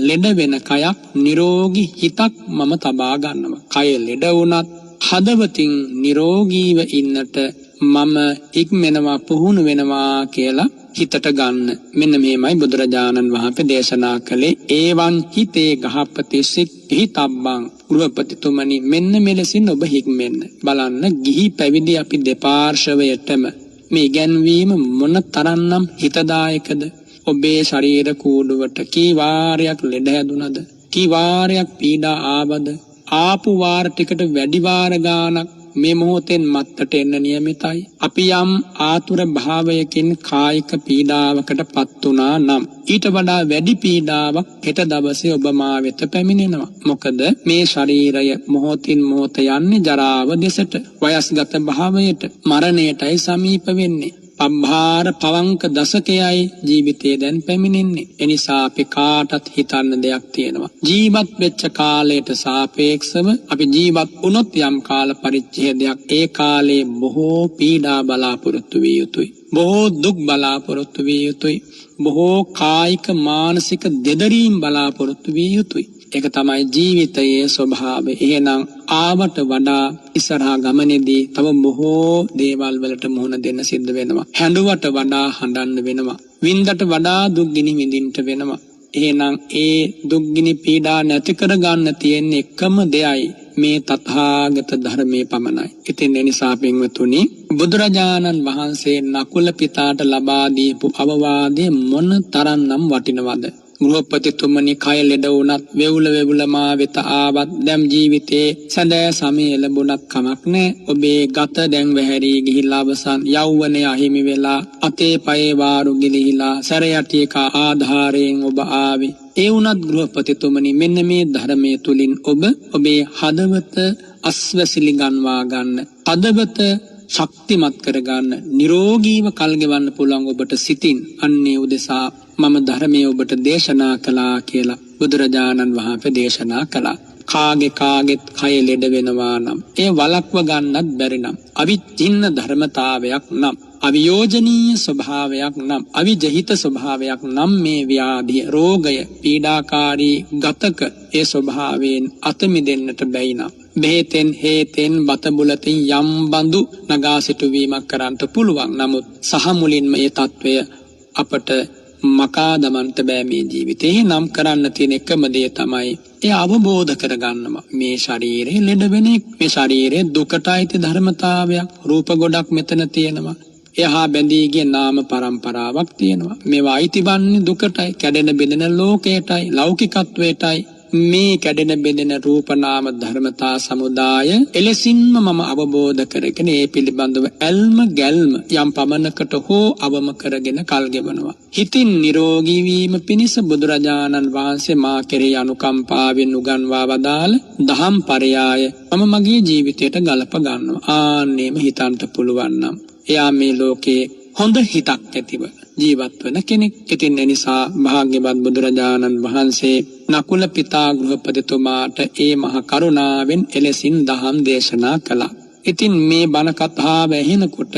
ලෙඩ වෙන කයක් නිරෝගී හිතක් මම තබා ගන්නවා. කය ලෙඩ වුණත් හදවතින් නිරෝගීව ඉන්නට මම ඉක්මනවා, පුහුණු වෙනවා කියලා හිතට ගන්න. මෙන්න මේමයි බුදුරජාණන් වහන්සේ දේශනා කළේ. ඒවන් හිතේ ගහපති සික්ඛිතබ්බං, ගෘහපතිතුමනි මෙන්න මෙලෙසින් ඔබ හික්මෙන්න. බලන්න, ගිහි පැවිදි අපි දෙපාර්ශවයටම මේ ඉගැන්වීම මොන තරම්නම් හිතදායකද? ඔබේ ශරීර කූඩුවට කී වාරයක් ලෙඩ හැදුනද? කී වාරයක් පීඩා ආවද? ආපු වාර ටිකට වැඩි වාර ගානක් මේ මොහොතෙන් මත්තට එන්න නියමිතයි. අපි යම් ආතුර භාවයකින් කායික පීඩාවකට පත් වුණා නම් ඊට වඩා වැඩි පීඩාවක් හෙට දවසේ ඔබ මා වෙත පැමිණෙනවා. මොකද මේ ශරීරය මොහොතින් මොහොත යන්නේ ජරාව දෙසට, වයස්ගත භාවයට, මරණයටයි සමීප වෙන්නේ. පබ්බාර පවංක දශකයයි ජීවිතේ දැන් පැමිණෙන්නේ. එනිසා අපි කාටත් හිතන්න දෙයක් තියෙනවා. ජීවත් වෙච්ච කාලයට සාපේක්ෂව අපි ජීවත් වුණොත් යම් කාල පරිච්ඡේදයක්, ඒ කාලේ බොහෝ පීඩා බලාපොරොත්තු විය යුතුයි. බොහෝ දුක් බලාපොරොත්තු විය යුතුයි. බොහෝ කායික මානසික දෙදරීම් බලාපොරොත්තු විය යුතුයි. ඒක තමයි ජීවිතයේ ස්වභාවය. එහෙනම් ආවට වඩා ඉස්සරහා ගමනේදී තව බොහෝ දේවල් වලට මුහුණ දෙන්න සිද්ධ වෙනවා. හැඬුවට වඩා හඬන්න වෙනවා. වින්දට වඩා දුක් ගිනි විඳින්න වෙනවා. එහෙනම් ඒ දුක් ගිනි පීඩා නැති කර ගන්න තියෙන එකම දෙයයි මේ තථාගත ධර්මයේ පමණයි. ඉතින් ඒ නිසා පින්වතුනි, බුදුරජාණන් වහන්සේ නකුල පිතාට ලබා දීපු අවවාදය මොන තරම්නම් වටිනවද? ගෘහපතිතුමනි, කය ලෙඩ වුණත්, වෙවුල මා වෙත ආවත්, දැන් ජීවිතේ සැඳෑ සමය ලැබුණත් කමක් නැහැ. ඔබේ ගත දැන් වැහැරී ගිහිලා අවසන්, යෞවනය අහිමි වෙලා, අතේ පයේ වාරු ගිලිහිලා, සැරයටියක ආධාරයෙන් ඔබ ආවේ. ඒ වුණත් ගෘහපතිතුමනි, මෙන්න මේ ධර්මයේ තුලින් ඔබ ඔබේ හදවත අස්වැසිලි ගන්වා ගන්න, හදවත ශක්තිමත් කරගන්න, නිරෝගීව කල් ගෙවන්න පුළුවන් ඔබට සිතින්. අන්නේ උදෙසා මම ධර්මයේ ඔබට දේශනා කළා කියලා බුදුරජාණන් වහන්සේ දේශනා කළා. කාගෙත් කය ලෙඩ වෙනවා නම්, ඒ වළක්ව ගන්නත් බැරි නම්, අවිචින්න ධර්මතාවයක් නම්, අවියෝජනීය ස්වභාවයක් නම්, අවිජහිත ස්වභාවයක් නම් මේ ව්‍යාධිය, රෝගය, පීඩාකාරී ගතක ඒ ස්වභාවයෙන් අත මිදෙන්නට බැයි නම්, බෙහෙතෙන් හේතෙන් බතබුලතින් යම් බඳු නගා සිටුවීමක් කරන්නට පුළුවන්. නමුත් සහ මුලින්ම මේ తත්වය අපට මකා දමන්ට බෑ මේ ජීවිතේ. නම් කරන්න තියෙන එකම දේ තමයි ඒ අවබෝධ කරගන්නවා මේ ශරීරේ ලෙඩ වෙන එක. මේ ශරීරේ දුකට අයිති ධර්මතාවයක්, රූප ගොඩක් මෙතන තියෙනවා. එහා බැඳී ගිය නාම පරම්පරාවක් තියෙනවා. මේවා අයිතිවන්නේ දුකටයි, කැඩෙන බෙදෙන ලෝකයටයි, ලෞකිකත්වයටයි. මේ කැඩෙන බෙදෙන රූප නාම ධර්මතා සමුදාය එලෙසින්ම මම අවබෝධ කරගෙන ඒ පිළිබඳව ඇල්ම ගැල්ම යම් පමණකට හෝ අවම කරගෙන කල් ගෙවනවා. හිතින් නිරෝගී වීම පිණිස බුදුරජාණන් වහන්සේ මා කෙරෙහි අනුකම්පාවෙන් උගන්වා වදාළ දහම් පරයාය මම මගේ ජීවිතයට ගලප ගන්නවා. ආන්නේම හිතන්ට පුළුවන් නම් එයා මේ ලෝකේ හොඳ හිතක් ඇතිව ජීවත් වන කෙනෙක්. ඉතින් ඒ නිසා භාග්‍යවත් බුදුරජාණන් වහන්සේ නකුල පිතා ගෘහපතිතුමාට ඒ මහ කරුණාවෙන් එලෙසින් දහම් දේශනා කළා. ඉතින් මේ බණ කතාව ඇහෙනකොට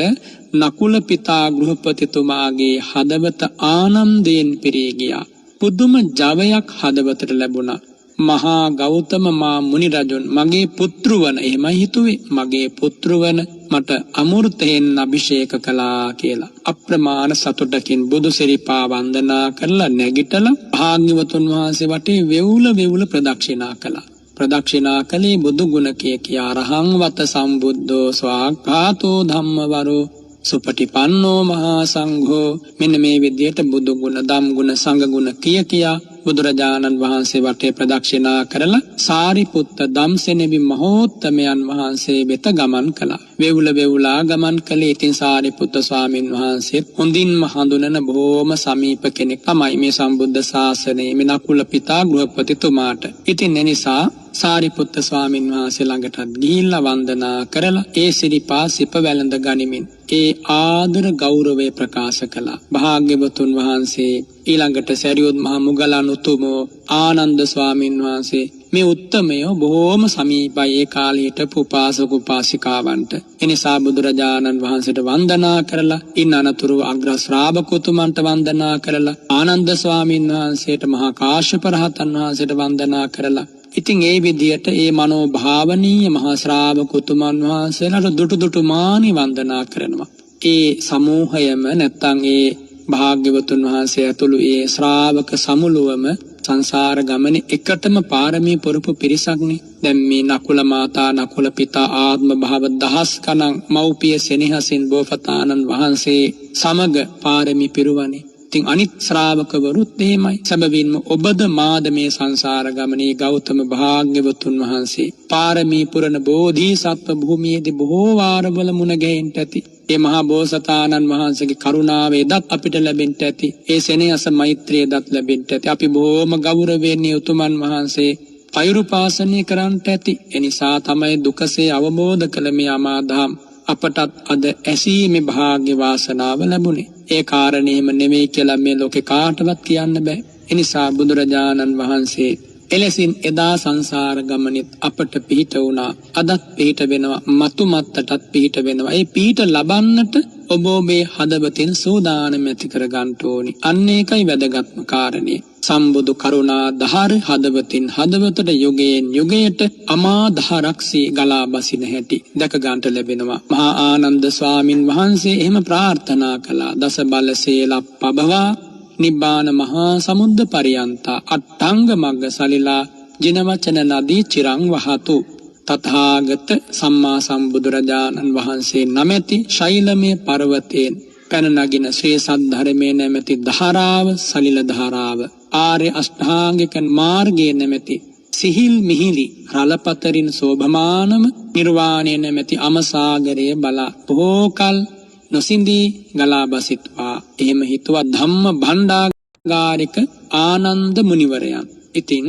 නකුල පිතා ගෘහපතිතුමාගේ හදවත ආනන්දයෙන් පිරී ගියා. පුදුම ජවයක් හදවතට ලැබුණා. මහා ගෞතම මා මුනි රජුන් මගේ පුත්‍රවන, එහෙමයි හිතුවේ, මගේ පුත්‍රවන මට අමෘතයෙන් අභිෂේක කළා කියලා. අප්‍රමාණ සතුටකින් බුදු සිරිපා වන්දනා කරලා නැගිටලා භාග්‍යවතුන් වහන්සේ වටේ වෙවුල ප්‍රදක්ෂිනා කළා. ප්‍රදක්ෂිනා කළේ බුදු ගුණ කියා රහං වත සම්බුද්ධෝ ස්වාක්ඛාතෝ ධම්මවරෝ සුපටිපන්නෝ මහා සංඝෝ. මෙන්න මේ විදියට බුදු ගුණ, ධම් ගුණ, සංඝ ගුණ කියා බුදුරජාණන් වහන්සේ වටේ ප්‍රදක්ෂිනා කරලා සාරිපුත්ත ධම්සෙනෙවි මහෝත්තමයන් වහන්සේ වෙත ගමන් කළා. වෙවුලා ගමන් කළේ. ඉතින් සාරිපුත්ත ස්වාමින් වහන්සේ හොඳින්ම හඳුනන බොහොම සමීප කෙනෙක් තමයි මේ සම්බුද්ධ ශාසනයේ මේ නකුල පිතා ගෘහපතිතුමාට. ඉතින් එනිසා සාරිපුත්ත ස්වාමින් වහන්සේ ළඟටත් ගිහිල්ලා වන්දනා කරලා ඒ සිරිපා සිප වැළඳ ගනිමින් ඒ ආදර ගෞරවය ප්‍රකාශ කළා. භාග්‍යවතුන් වහන්සේ ඊළඟට සරියුත් මහ මුගලන් උතුමෝ ආනන්ද ස්වාමින් වහන්සේ මේ උත්තමයෝ බොහෝම සමීපයි ඒ කාලේ හිටපු උපාසක උපාසිකාවන්ට. එනිසා බුදුරජාණන් වහන්සේට වන්දනා කරලා ඉන් අනතුරු අග්‍ර ශ්‍රාවකතුමන්ට වන්දනා කරලා ආනන්ද ස්වාමින් වහන්සේට මහා කාශ්‍යප රහතන් වහන්සේට වන්දනා කරලා ඉතින් ඒ විදියට ඒ මනෝභාවනීය මහා ශ්‍රාවකතුමන් වහන්සේලාට දුටු මානි වන්දනා කරනවා. ඒ සමූහයම නැත්තම් ඒ භාග්‍යවතුන් වහන්සේ ඇතුළු ඒ ශ්‍රාවක සමුළුවම සංසාර ගමනේ එකටම පාරමී පුරපු පිරිසක්නේ. දැන් මේ නකුල මාතා, නකුල පිතා ආත්ම භාව දහස් ගණන් මව්පිය සෙනෙහසින් බෝසතාණන් වහන්සේ සමග පාරමී පිරුවනේ. ඉතින් අනිත් ශ්‍රාවකවරුත් එහෙමයි. සැබවින්ම ඔබද මාද මේ සංසාර ගමනේ ගෞතම භාග්‍යවතුන් වහන්සේ පාරමී පුරන බෝධිසත්ව භූමියේදී බොහෝ වාරවල මුණ ගැහෙන්නට ඇති. ඒ මහා බෝසතාණන් වහන්සේගේ කරුණාව එදත් අපිට ලැබෙන්නට ඇති. ඒ සෙනෙහස මෛත්‍රිය එදත් ලැබෙන්නට ඇති. අපි බොහෝම ගෞරවයෙන් උතුමන් වහන්සේ පෛරුපාසනය කරන්නට ඇති. එනිසා තමයි දුකසේ අවබෝධ කළ මේ අමාදහම් අපටත් අද ඇසීමේ භාග්‍ය වාසනාව ලැබුණේ. ඒ කාරණේම නෙමෙයි කියලා මේ ලෝකේ කාටවත් කියන්න බෑ. එනිසා බුදුරජාණන් වහන්සේ එලෙසින් එදා සංසාර ගමනෙත් අපට පිහිට වුණා. අදත් පිහිට වෙනවා. මතු මත්තටත් පිහිට වෙනවා. ඒ පිහිට ලබන්නට ඔබ ඔබේ හදවතින් සූදානම් ඇති කර ගන්න ඕනි. අන්න ඒකයි වැදගත්ම කාරණේ. සම්බුදු කරුණා දහර හදවතින් හදවතට යුගයෙන් යුගයට අමා දහරක්ෂී ගලා බසින හැටි දැක ගන්නට ලැබෙනවා. මහා ආනන්ද ස්වාමින් වහන්සේ එහෙම ප්‍රාර්ථනා කළා. දස බල සේලප්පබවා නිබ්බාන මහා සමුද්ද පරියන්තා අට්ඨංග මග්ග සලිලා ජිනවචන නදී චිරං වහතු. තථාගත සම්මා සම්බුදුරජාණන් වහන්සේ නමැති ශෛලමය පර්වතයෙන් පැන නගින ශ්‍රී සද්ධර්මයේ නැමැති ධාරාව, සලිල ධාරාව, ආර්ය අෂ්ටාංගික මාර්ගයේ නැමැති සිහිල් මිහිලි රළපතරින් සෝභමානම නිර්වාණය නැමැති අමසාගරය බලා බොහෝකල් නොසින්දී ගලා බසිත්වා. එහෙම හිතුවා ධම්ම භණ්ඩාගාරික ආනන්ද මුනිවරයන්. ඉතින්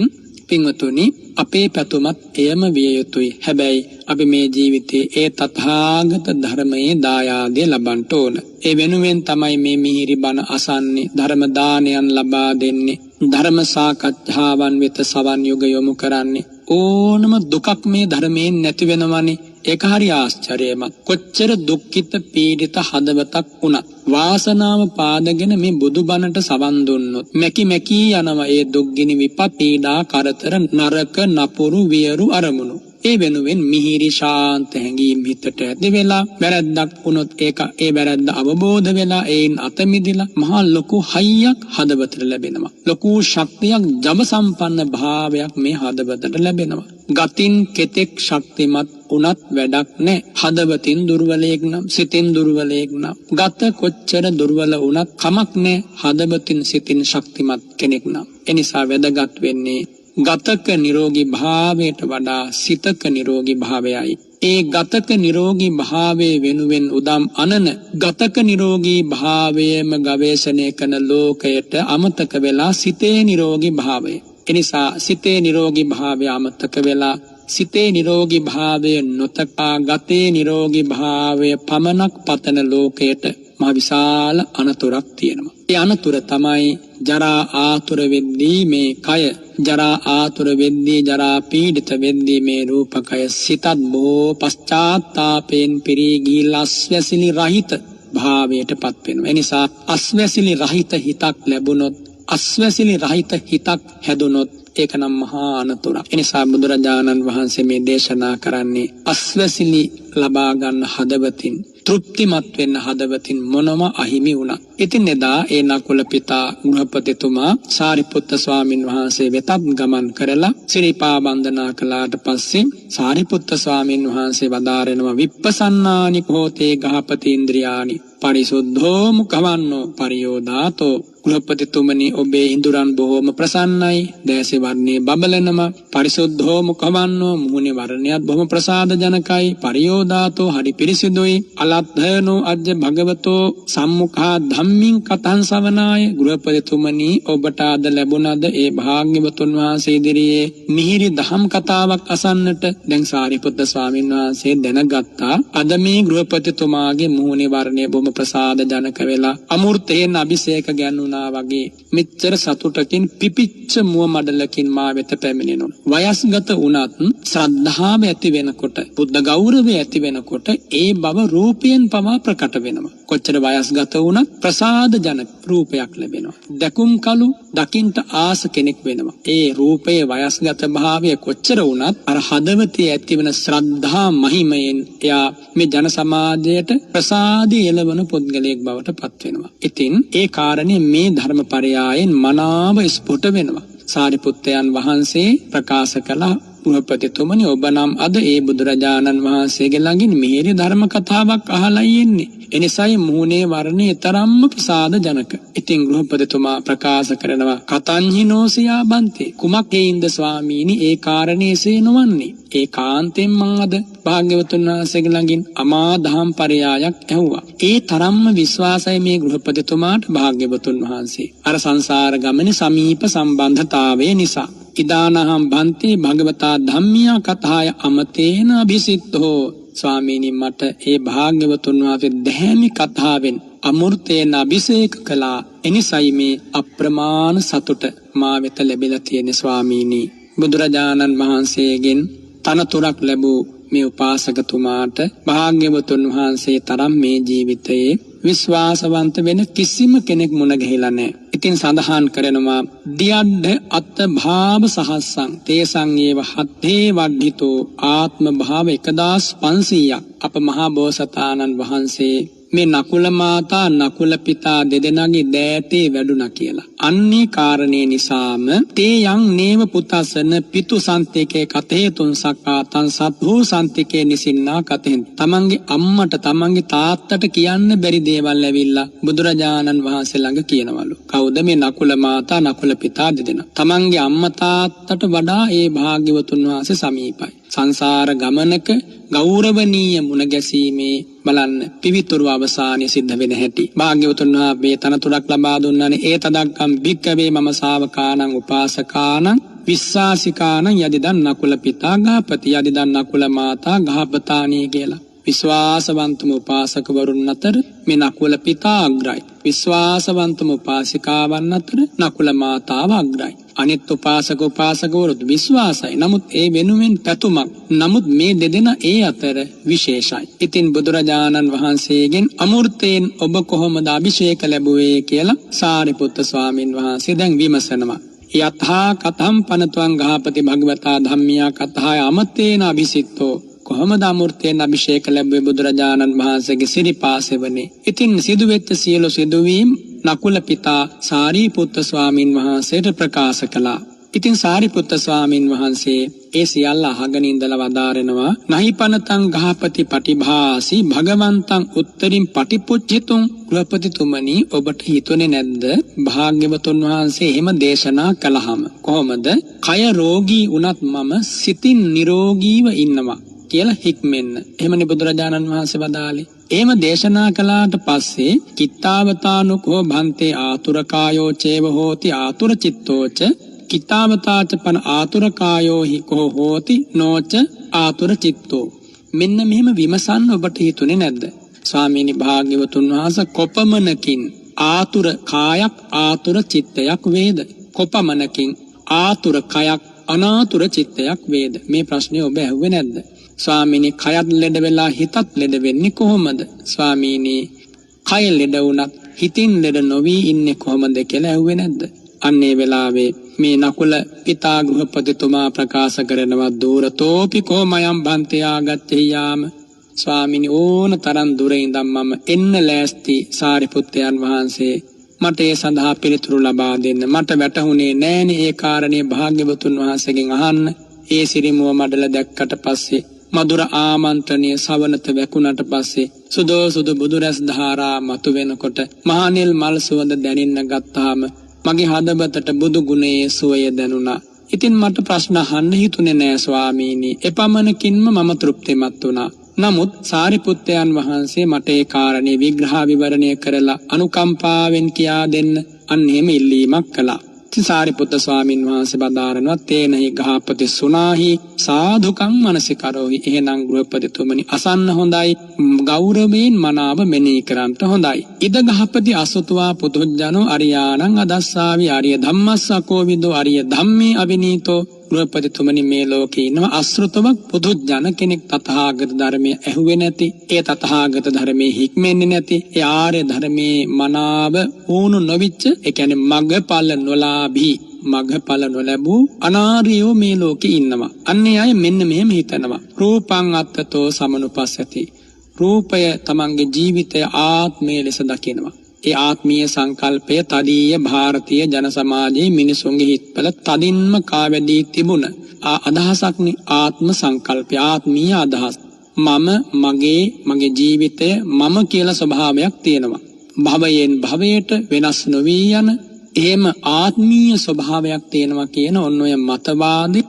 පින්වතුනි, අපේ පැතුමත් එයම විය යුතුයි. හැබැයි අපි මේ ජීවිතයේ ඒ තථාගත ධර්මයේ දායාදය ලබන්න ඕන. ඒ වෙනුවෙන් තමයි මේ මිහිරි බණ අසන්නේ, ධර්ම දානයන් ලබා දෙන්නේ, ධර්ම සාකච්ඡාවන් වෙත සවන් යුග යොමු කරන්නේ. ඕනම දුකක් මේ ධර්මයෙන් නැති වෙනවනේ. ඒක හරි ආශ්චර්යමත්. කොච්චර දුක්ඛිත පීඩිත හදවතක් වුණත් වාසනාව පාදගෙන මේ බුදුබණට සවන් දුන්නොත් මැකි යනවා ඒ දුක්ගිනි විපත් පීඩා කරතර නරක නපුරු වියරු අරමුණු. ඒ වෙනුවෙන් මිහිරි ශාන්ත හැඟීම් හිතට ඇති වෙලා වැරද්දක් වුණොත් ඒක ඒ වැරද්ද අවබෝධ වෙලා ඒන් අත මිදලා මහා ලොකු හයියක් හදවතට ලැබෙනවා. ලොකු ශක්තියක් ජව සම්පන්න භාවයක් මේ හදවතට ලැබෙනවා. ගතින් කෙතෙක් ශක්තිමත් උනත් වැඩක් නැහැ. හදවතින් දුර්වලයෙක් නම් සිතින් දුර්වලයෙක් නම් ගත කොච්චර දුර්වල වුණත් කමක් නැහැ. හදවතින් සිතින් ශක්තිමත් කෙනෙක් නම් එනිසා වැදගත් වෙන්නේ ගතක නිරෝගී භාවයට වඩා සිතක නිරෝගී භාවයයි. ඒ ගතක නිරෝගී භාවයේ වෙනුවෙන් උදම් අනන ගතක නිරෝගී භාවයේම ගවේෂණය කරන ලෝකයට අමතක වෙලා සිතේ නිරෝගී භාවය. එනිසා සිතේ නිරෝගී භාවය අමතක වෙලා සිතේ නිරෝගී භාවය නොතකා ගතේ නිරෝගී භාවය පමණක් පතන ලෝකයට මහ විශාල අනතුරක් තියෙනවා. ඒ අනතුර තමයි ජරා ආතුර වෙද්දී මේ කය ජරා ආතුර වෙද්දී ජරා පීඩිත වෙද්දී මේ රූපකය සිතත් බොහෝ පශ්චාත්තාපයෙන් පිරී ගිහිල්ලා අස්වැසිලි රහිත භාවයට පත් වෙනවා. එනිසා අස්වැසිලි රහිත හිතක් ලැබුණොත් අස්වැසිලි රහිත හිතක් හැදුනොත් ඒක නම් මහා අනතුරක්. එනිසා බුදුරජාණන් වහන්සේ මේ දේශනා කරන්නේ අස්වැසිලි ලබා ගන්න හදවතින් තෘප්තිමත් වෙන්න හදවතින් මොනම අහිමි වුණා. ඉතින් එදා ඒ නකුල පිතා ගෘහපතිතුමා සාරිපුත්ත ස්වාමින් වහන්සේ වෙතත් ගමන් කරලා සිරිපා වන්දනා කළාට පස්සේ සාරිපුත්ත ස්වාමින් වහන්සේ වදාරනවා විප්පසන්නානි කෝතේ ගහපති ඉන්ද්‍රියානි පරිසුද්ධෝ මුඛවන්නෝ පරියෝදාතෝ. ගෘහපතිතුමනි ඔබේ ඉඳුරන් බොහෝම ප්‍රසන්නයි. දැසේ වර්ණයේ බබලනම පරිසුද්ධෝ මුඛවන්නෝ මුහුණේ වර්ණයත් බොහොම ප්‍රසාද ජනකයි. පරියෝදාතෝ හරි පිරිසිදුයි. අලද්ධනෝ අජ්ජ භගවතෝ සම්මුඛා ධම්මින් කතං සවනාය. ගෘහපතිතුමනි ඔබට අද ලැබුණද ඒ භාග්‍යවතුන් වහන්සේ ඉදිරියේ මිහිරි දහම් කතාවක් අසන්නට. දැන් සාරිපුත්ත ස්වාමීන් වහන්සේ දැනගත්තා අද මේ ගෘහපතිතුමාගේ මුහුණේ වර්ණය බොහොම ප්‍රසාද ජනක වෙලා අමෘතයෙන් අභිෂේක ගැන්වුණා වගේ මෙච්චර සතුටකින් පිපිච්ච මුව මඩලකින් මා වෙත පැමිණෙනවා. වයස්ගත වුණත් ශ්‍රද්ධාව ඇති වෙනකොට බුද්ධ ගෞරවය ඇති වෙනකොට ඒ බව රූපයෙන් පවා ප්‍රකට වෙනවා. කොච්චර වයස්ගත වුණත් ප්‍රසාද ජනක රූපයක් ලැබෙනවා. දැකුම් කලු දකින්ට ආස කෙනෙක් වෙනවා. ඒ රූපයේ වයස්ගත භාවය කොච්චර වුණත් අර හදවතේ ඇති වෙන ශ්‍රද්ධා මහිමයෙන් එයා මේ ජන සමාජයට ප්‍රසාදී එළවන පුද්ගලයෙක් බවට පත් වෙනවා. ඉතින් ඒ කාරණේ මේ ධර්මපරයායෙන් මනාව ස්පුට වෙනවා. සාරිපුත්තයන් වහන්සේ ප්‍රකාශ කළා ගෘහපතිතුමනි ඔබ නම් අද ඒ බුදුරජාණන් වහන්සේගේ ළඟින් මිහිරි ධර්ම කතාවක් අහලා යන්නේ. එනිසායි මුහුණේ වර්ණය තරම්ම ප්‍රසාද ජනක. ඉතින් ගෘහපතිතුමා ප්‍රකාශ කරනවා කතංහි නෝසියා බන්තේ කුමක් හේින්ද ස්වාමීනි ඒ කාරණේසේ නොවන්නේ. ඒ කාන්තෙන් මං අද භාග්‍යවතුන් වහන්සේගේ ළඟින් අමා දහම් පරයායක් ඇහුවා. ඒ තරම්ම විශ්වාසයි මේ ගෘහපතිතුමාට භාග්‍යවතුන් වහන්සේ. අර සංසාර ගමනේ සමීප සම්බන්ධතාවය නිසා. ඉදානහම් බන්තේ භගවතා ධම්මියා කතාය අමතේන අභිසිද්ධෝ. ස්වාමීනි මට ඒ භාග්‍යවතුන් වහන්සේ දැහැමි කතාවෙන් අමෘතේන අභිෂේක කළා. එනිසයි මේ අප්‍රමාණ සතුට මා වෙත ලැබිලා තියෙන ස්වාමීනි. බුදුරජාණන් වහන්සේගෙන් තනතුරක් ලැබූ මේ උපාසකතුමාට භාග්‍යවතුන් වහන්සේ තරම් මේ ජීවිතයේ විශ්වාසවන්ත වෙන කිසිම කෙනෙක් මුණ ගැහිලා නැහැ. ඉතින් සඳහන් කරනවා දියඩ්ඩ අත්ත භාව සහස්සං තේසං ඒව හත්තේ වඩ්ඩිතෝ ආත්ම භාව 1500ක් අප මහා බෝසතාණන් වහන්සේ මේ නකුල මාතා නකුල පිතා දෙදෙනාගේ දෑතේ වැඩුණා කියලා. අන්නේ කාරණේ නිසාම තේ යං නේව පුතසන පිතු සන්තිකේ කතේතුන් සක්කාතං සත්භූ සන්තිකේ නිසින්නා කතෙන්. තමන්ගේ අම්මට තමන්ගේ තාත්තට කියන්න බැරි දේවල් ඇවිල්ලා බුදුරජාණන් වහන්සේ ළඟ කියනවලු. කවුද මේ නකුල මාතා නකුල පිතා දෙදෙනා? තමන්ගේ අම්මා තාත්තට වඩා ඒ භාග්‍යවතුන් වහන්සේ සමීපයි. සංසාර ගමනක ගෞරවනීය මුණ ගැසීමේ බලන්න පිවිතුරු අවසානයේ සිද්ධ වෙන හැටි. භාග්‍යවතුන් වහන්සේ තනතුරක් ලබා දුන්නානේ ඒ තදක්කම් භික්කවේ මම ශාවකානං උපාසකානං විශ්වාසිකානං යදිදන් නකුල පිතා ගාපති යදිදන් නකුල මාතා ගාපතානී කියලා. විශ්වාසවන්තම උපාසකවරුන් අතර මේ නකුල පිතා අග්‍රයි. විශ්වාසවන්තම උපාසිකාවන් අතර නකුල මාතාව අග්‍රයි. අනිත් උපාසක උපාසකවරුත් විශ්වාසයි. නමුත් ඒ වෙනුවෙන් පැතුමක්. නමුත් මේ දෙදෙනා ඒ අතර විශේෂයි. ඉතින් බුදුරජාණන් වහන්සේගෙන් අමෘතයෙන් ඔබ කොහොමද අභිෂේක ලැබුවේ කියලා සාරිපුත්ත ස්වාමින් වහන්සේ දැන් විමසනවා. යථා කතම් පනතුං ගහපති භගවතා ධම්මියා කතාය අමතේන අභිසිට්ඨෝ කොහොමද අමෘතයෙන් අභිෂේක ලැබුවේ බුදුරජාණන් වහන්සේගේ සිරිපාසෙවනේ. ඉතින් සිදුවෙච්ච සියලු සිදුවීම් නකුල පිතා සාරිපුත්ත ස්වාමින් වහන්සේට ප්‍රකාශ කළා. ඉතින් සාරිපුත්ත ස්වාමින් වහන්සේ ඒ සියල්ල අහගෙන ඉඳලා වදාරනවා නහිපනතං ගහපති පටිභාසි භගවන්තං උත්තරින් පටිපුච්චිතුං ගෘහපතිතුමනි ඔබට හිතුනේ නැද්ද භාග්‍යවතුන් වහන්සේ එහෙම දේශනා කළාම කොහොමද කය රෝගී වුණත් මම සිතින් නිරෝගීව ඉන්නවා කියලා හික්මෙන්න. එහෙමනේ බුදුරජාණන් වහන්සේ වදාළේ. එහෙම දේශනා කළාට පස්සේ කිත්තාවතානුකෝ භන්තේ ආතුරකායෝ චේව හෝති ආතුර චිත්තෝච කිතාවතාච පන ආතුරකායෝ හි කෝ හෝති නොච ආතුර චිත්තෝ. මෙන්න මෙහෙම විමසන්න ඔබට හිතුනේ නැද්ද? ස්වාමීනි භාග්‍යවතුන් වහන්සේ කොපමණකින් ආතුර කායක් ආතුර චිත්තයක් වේද? කොපමණකින් ආතුර කයක් අනාතුර චිත්තයක් වේද? මේ ප්‍රශ්නේ ඔබ ඇහුවේ නැද්ද? ස්වාමීනි කයත් ලෙඩ වෙලා හිතත් ලෙඩ වෙන්නේ කොහොමද? ස්වාමීනි කය ලෙඩ වුණත් හිතින් ලෙඩ නොවි ඉන්නේ කොහොමද කියලා ඇහුවේ නැද්ද? අන්නේ වෙලාවේ මේ නකුල පිතා ගෘහපතිතුමා ප්‍රකාශ කරනවා දූරතෝපි කොමයම් බන්තේ ආගත්තේයාම. ස්වාමිනී ඕන තරම් දුර ඉඳන් මම එන්න ලෑස්ති සාරිපුත්තයන් වහන්සේ මට ඒ සඳහා පිළිතුරු ලබා දෙන්න. මට වැටහුනේ නෑනේ ඒ කාරණේ භාග්‍යවතුන් වහන්සේගෙන් අහන්න. ඒ සිරිමුව මඩල දැක්කට පස්සේ මధుර ආමන්ත්‍රණය සවනත වැකුණට පස්සේ සුදෝ සුදු බුදුරැස් ධාරා මතු වෙනකොට මහානෙල් මල් සුවඳ දැනෙන්න ගත්තාම මගේ හදවතට බුදු ගුණයේ සුවය දැනුණා. ඉතින් මට ප්‍රශ්න අහන්න හිතුනේ නෑ ස්වාමීනි. එපමණකින්ම මම තෘප්තිමත් වුණා. නමුත් සාරිපුත්තයන් වහන්සේ මට ඒ කාරණේ විග්‍රහ විවරණය කරලා අනුකම්පාවෙන් කියා දෙන්න අන්න එහෙම ඉල්ලීමක් කළා. සාරිපුත්ත ස්වාමින් වහන්සේ බදාරනවා තේනහි ගහපති සුනාහි සාධුකං මනසිකරෝහි. එහෙනම් ගෘහපතිතුමනි අසන්න හොඳයි, ගෞරවයෙන් මනාව මෙනෙහි කරන්ට හොඳයි. ඉද ගහපති අසුතවා පුදුජ්ජනෝ අරියාණං අදස්සාවි ආර්ය ධම්මස්සකෝ විදෝ ආර්ය ධම්මේ අවිනීතෝ. ගෘහපතිතුමනි මේ ලෝකේ ඉන්නවා අසෘතවක් පුදුජ්ජන කෙනෙක් තථාගත ධර්මයේ ඇහුවේ නැති, ඒ තථාගත ධර්මයේ හික්මෙන්නේ නැති, ඒ ආර්ය ධර්මයේ මනාව වුණු නොවිච්ච, ඒ කියන්නේ මග්ගඵල නොලාභී මග්ගඵල නොලැබූ අනාර්යෝ මේ ලෝකේ ඉන්නවා. අන්නේ අය මෙන්න මෙහෙම හිතනවා. රූපං අත්තතෝ සමනුපස්සති. රූපය තමන්ගේ ජීවිතය ආත්මය ලෙස දකිනවා. ඒ ආත්මීය සංකල්පය තදීය භාරතීය ජන සමාජයේ මිනිසුන්ගේ හිත්වල තදින්ම කාවැදී තිබුණ අදහසක්නේ ආත්ම සංකල්පය, ආත්මීය අදහස්. මගේ ජීවිතය මම කියලා ස්වභාවයක් තියෙනවා. භවයෙන් භවයට වෙනස් නොවී යන එහෙම ආත්මීය ස්වභාවයක් තියෙනවා කියන ඔන්න ඔය මතවාදෙ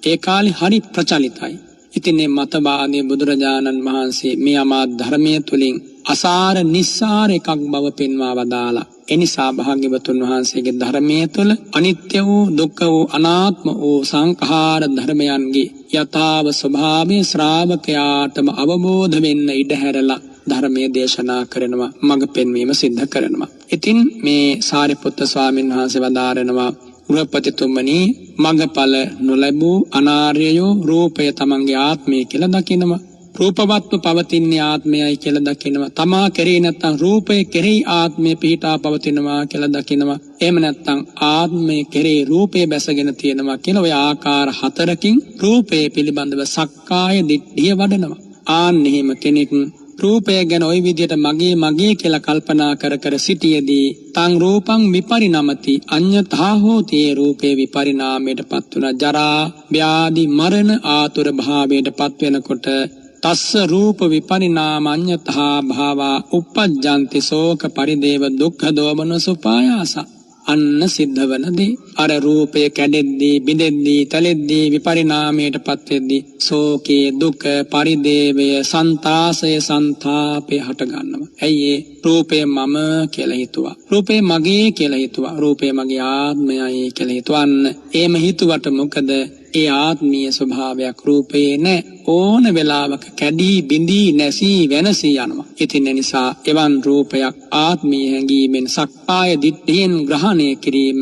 ඒ කාලේ හරි ප්‍රචලිතයි. ඉතින් මේ මතවාදී බුදුරජාණන් වහන්සේ මේ අමා ධර්මයේ තුලින් අසාර නිස්සාර එකක් බව පෙන්වා වදාලා. එනිසා භාග්‍යවතුන් වහන්සේගේ ධර්මයේ තුල අනිත්‍ය වූ දුක්ඛ වූ අනාත්ම වූ සංඛාර ධර්මයන්ගේ යථාව ස්වභාවය ශ්‍රාවකයාටම අවබෝධ වෙන්න ඉඩ හැරලා ධර්මයේ දේශනා කරනවා, මඟ පෙන්වීම සිද්ධ කරනවා. ඉතින් මේ සාරිපුත්ත ස්වාමීන් වහන්සේ වදාරනවා ගෘහපතිතුමනි මග්ගඵල නොලැබූ අනාර්යයෝ රූපය තමන්ගේ ආත්මය කියලා දකිනවා. රූපවත්ව පවතින්නේ ආත්මයයි කියලා දකිනවා. තමා කෙරෙහි නැත්නම් රූපය කෙරෙහි ආත්මය පිහිටා පවතිනවා කියලා දකිනවා. එහෙම නැත්නම් ආත්මය කෙරෙහි රූපය බැසගෙන තියෙනවා කියලා ඔය ආකාර හතරකින් රූපය පිළිබඳව සක්කාය දිට්ඨිය වඩනවා. ආන්න එහෙම කෙනෙක් රූපය ගැන ওই විදිහට මගේ කියලා කල්පනා කර සිටියේදී තං රූපං විපරිණමති අඤ්ඤතා හෝති. රූපේ විපරිණාමයටපත් වන ජරා ව්‍යාධි මරණ ආතුර භාවයටපත් වෙනකොට තස්ස රූප විපරිණාමඤ්ඤතා භාවා uppajjanti ශෝක පරිදේව දුක්ඛ දෝමන සුපායාස. අන්න සිද්ධවනදී අර රූපය කැඩෙද්දී බිඳෙද්දී තලෙද්දී විපරිණාමයටපත් වෙද්දී ශෝකේ දුක පරිදේවය සංතාසය සංතාපය හට ගන්නවා. ඇයි ඒ රූපය මම කියලා හිතුවා, රූපය මගේ කියලා හිතුවා, රූපය මගේ ආත්මයයි කියලා හිතුවන්න. එහෙම හිතුවට මොකද ඒ ආත්මීය ස්වභාවයක් රූපේ නැ. ඕන වෙලාවක කැඩී බිඳී නැසී වෙනසී යනවා. ඉතින් නිසා එවන් රූපයක් ආත්මීය හැඟීමෙන් සක්කාය දිට්ඨියෙන් ග්‍රහණය කිරීම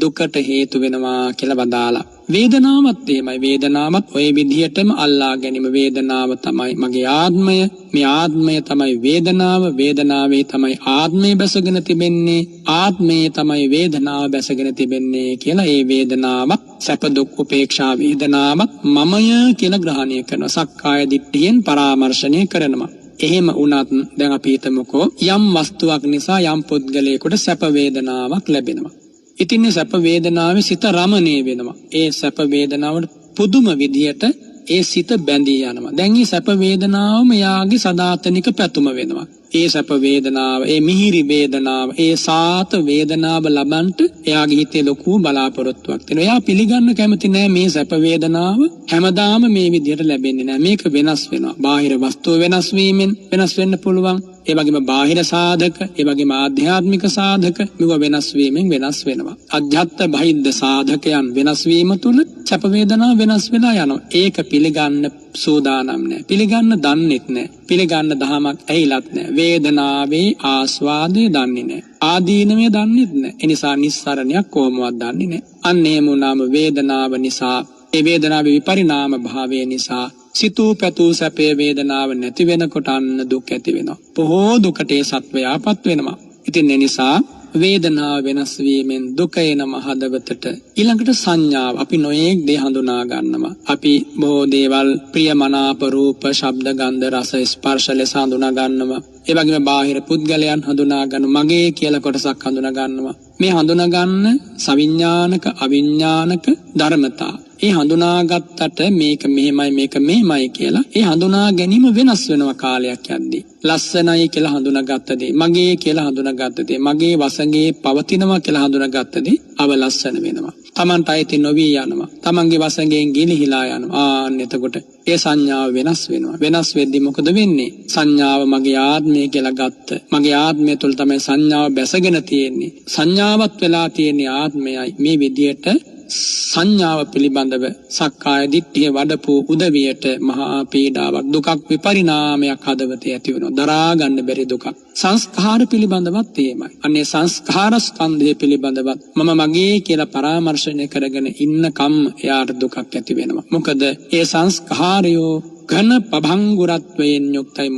දුකට හේතු වෙනවා කියලා වදාලා. වේදනාවත් එහෙමයි. වේදනාවත් ඔය විදිහටම අල්ලා ගැනීම. වේදනාව තමයි මගේ ආත්මය. මේ ආත්මය තමයි වේදනාව. වේදනාවේ තමයි ආත්මය බැසගෙන තිබෙන්නේ. ආත්මයේ තමයි වේදනාව බැසගෙන තිබෙන්නේ කියලා ඒ වේදනාවක් සැප දුක් උපේක්ෂා වේදනාවක් මමය කියලා ග්‍රහණය කරනවා. සක්කාය දිට්ඨියෙන් පරාමර්ශණය කරනවා. එහෙම වුණත් දැන් අපි හිතමුකෝ යම් වස්තුවක් නිසා යම් පුද්ගලයෙකුට සැප වේදනාවක් ලැබෙනවා. ඉතින් මේ සැප වේදනාවේ සිත රමණය වෙනවා. ඒ සැප වේදනාවට පුදුම විදියට ඒ සිත බැඳී යනවා. දැන් මේ සැප වේදනාවම යාගේ සදාතනික පැතුම වෙනවා. ඒ සැප වේදනාව, ඒ මිහිරි වේදනාව, ඒ සාත වේදනාව ලබන්ට එයාගේ හිතේ ලොකු බලාපොරොත්තුවක් තියෙනවා. එයා පිළිගන්න කැමති නෑ මේ සැප වේදනාව හැමදාම මේ විදිහට ලැබෙන්නේ නෑ. මේක වෙනස් වෙනවා. බාහිර වස්තුව වෙනස් වීමෙන් වෙනස් වෙන්න පුළුවන්. ඒ වගේම බාහිර සාධක, ඒ වගේම ආධ්‍යාත්මික සාධක මෙව වෙනස් වීමෙන් වෙනස් වෙනවා. අධ්‍යාත්ම බහිද්ද සාධකයන් වෙනස් වීම තුළ සැප වේදනාව වෙනස් වෙලා යනවා. ඒක පිළිගන්න සූදානම් නැහැ. පිළිගන්න දන්නෙත් නැහැ. පිළිගන්න දහමක් ඇහිලත් නැහැ. වේදනාවේ ආස්වාදය දන්නේ නැහැ. ආදීනමය දන්නෙත් නැහැ. ඒ නිසා නිස්සරණයක් කොහොමවත් දන්නේ නැහැ. අන්න එහෙම වුණාම වේදනාව නිසා, ඒ වේදනාවේ විපරිණාම භාවය නිසා සිතූ පැතූ සැපේ වේදනාව නැති වෙනකොට අන්න දුක් ඇති වෙනවා. බොහෝ දුකට ඒ සත්වයාපත් වෙනවා. ඉතින් ඒ නිසා වේදනාව වෙනස් වීමෙන් දුක එනම හදවතට. ඊළඟට සංඥාව. අපි නොයේක් දේ හඳුනා ගන්නවා. අපි බොහෝ දේවල් ප්‍රියමනාප රූප, ශබ්ද, ගන්ධ, රස, ස්පර්ශ ලෙස හඳුනා ගන්නවා. ඒ වගේම බාහිර පුද්ගලයන් හඳුනා ගන්න, මගේ කියලා කොටසක් හඳුනා ගන්නවා. මේ හඳුනා ගන්න සවිඥානික අවිඥානික ධර්මතා. ඒ හඳුනාගත්තට මේක මෙහෙමයි මේක මෙහෙමයි කියලා ඒ හඳුනා ගැනීම වෙනස් වෙනවා කාලයක් යද්දී. ලස්සනයි කියලා හඳුනාගත්ත දේ, මගේ කියලා හඳුනාගත්ත දේ, මගේ වශයෙන් පවතිනවා කියලා හඳුනාගත්ත දේ අවලස්සන වෙනවා. Tamanට අයිති නොවි යනවා. Tamanගේ වශයෙන් ගිලිහිලා යනවා. එතකොට ඒ සංඥාව වෙනස් වෙනවා. වෙනස් වෙද්දී මොකද වෙන්නේ? සංඥාව මගේ ආත්මය කියලා ගත්ත. මගේ ආත්මය තුළ තමයි සංඥාව බැසගෙන තියෙන්නේ. සංඥාවත් වෙලා තියෙන්නේ ආත්මයයි. මේ විදියට සංඥාව පිළිබඳව සක්කාය දිට්ඨිය වඩපු උදවියට මහා පීඩාවක්, දුකක්, විපරිණාමයක් හදවතේ ඇති වෙනවා. දරා ගන්න බැරි දුකක්. සංස්කාර පිළිබඳවත් එහෙමයි. අනේ සංස්කාර ස්කන්ධය පිළිබඳවත් මම මගේ කියලා පරාමර්ශණය කරගෙන ඉන්නකම් එයාට දුකක් ඇති වෙනවා. මොකද ඒ සංස්කාරයෝ ඝන පභංගුරත්වයෙන් යුක්තයි.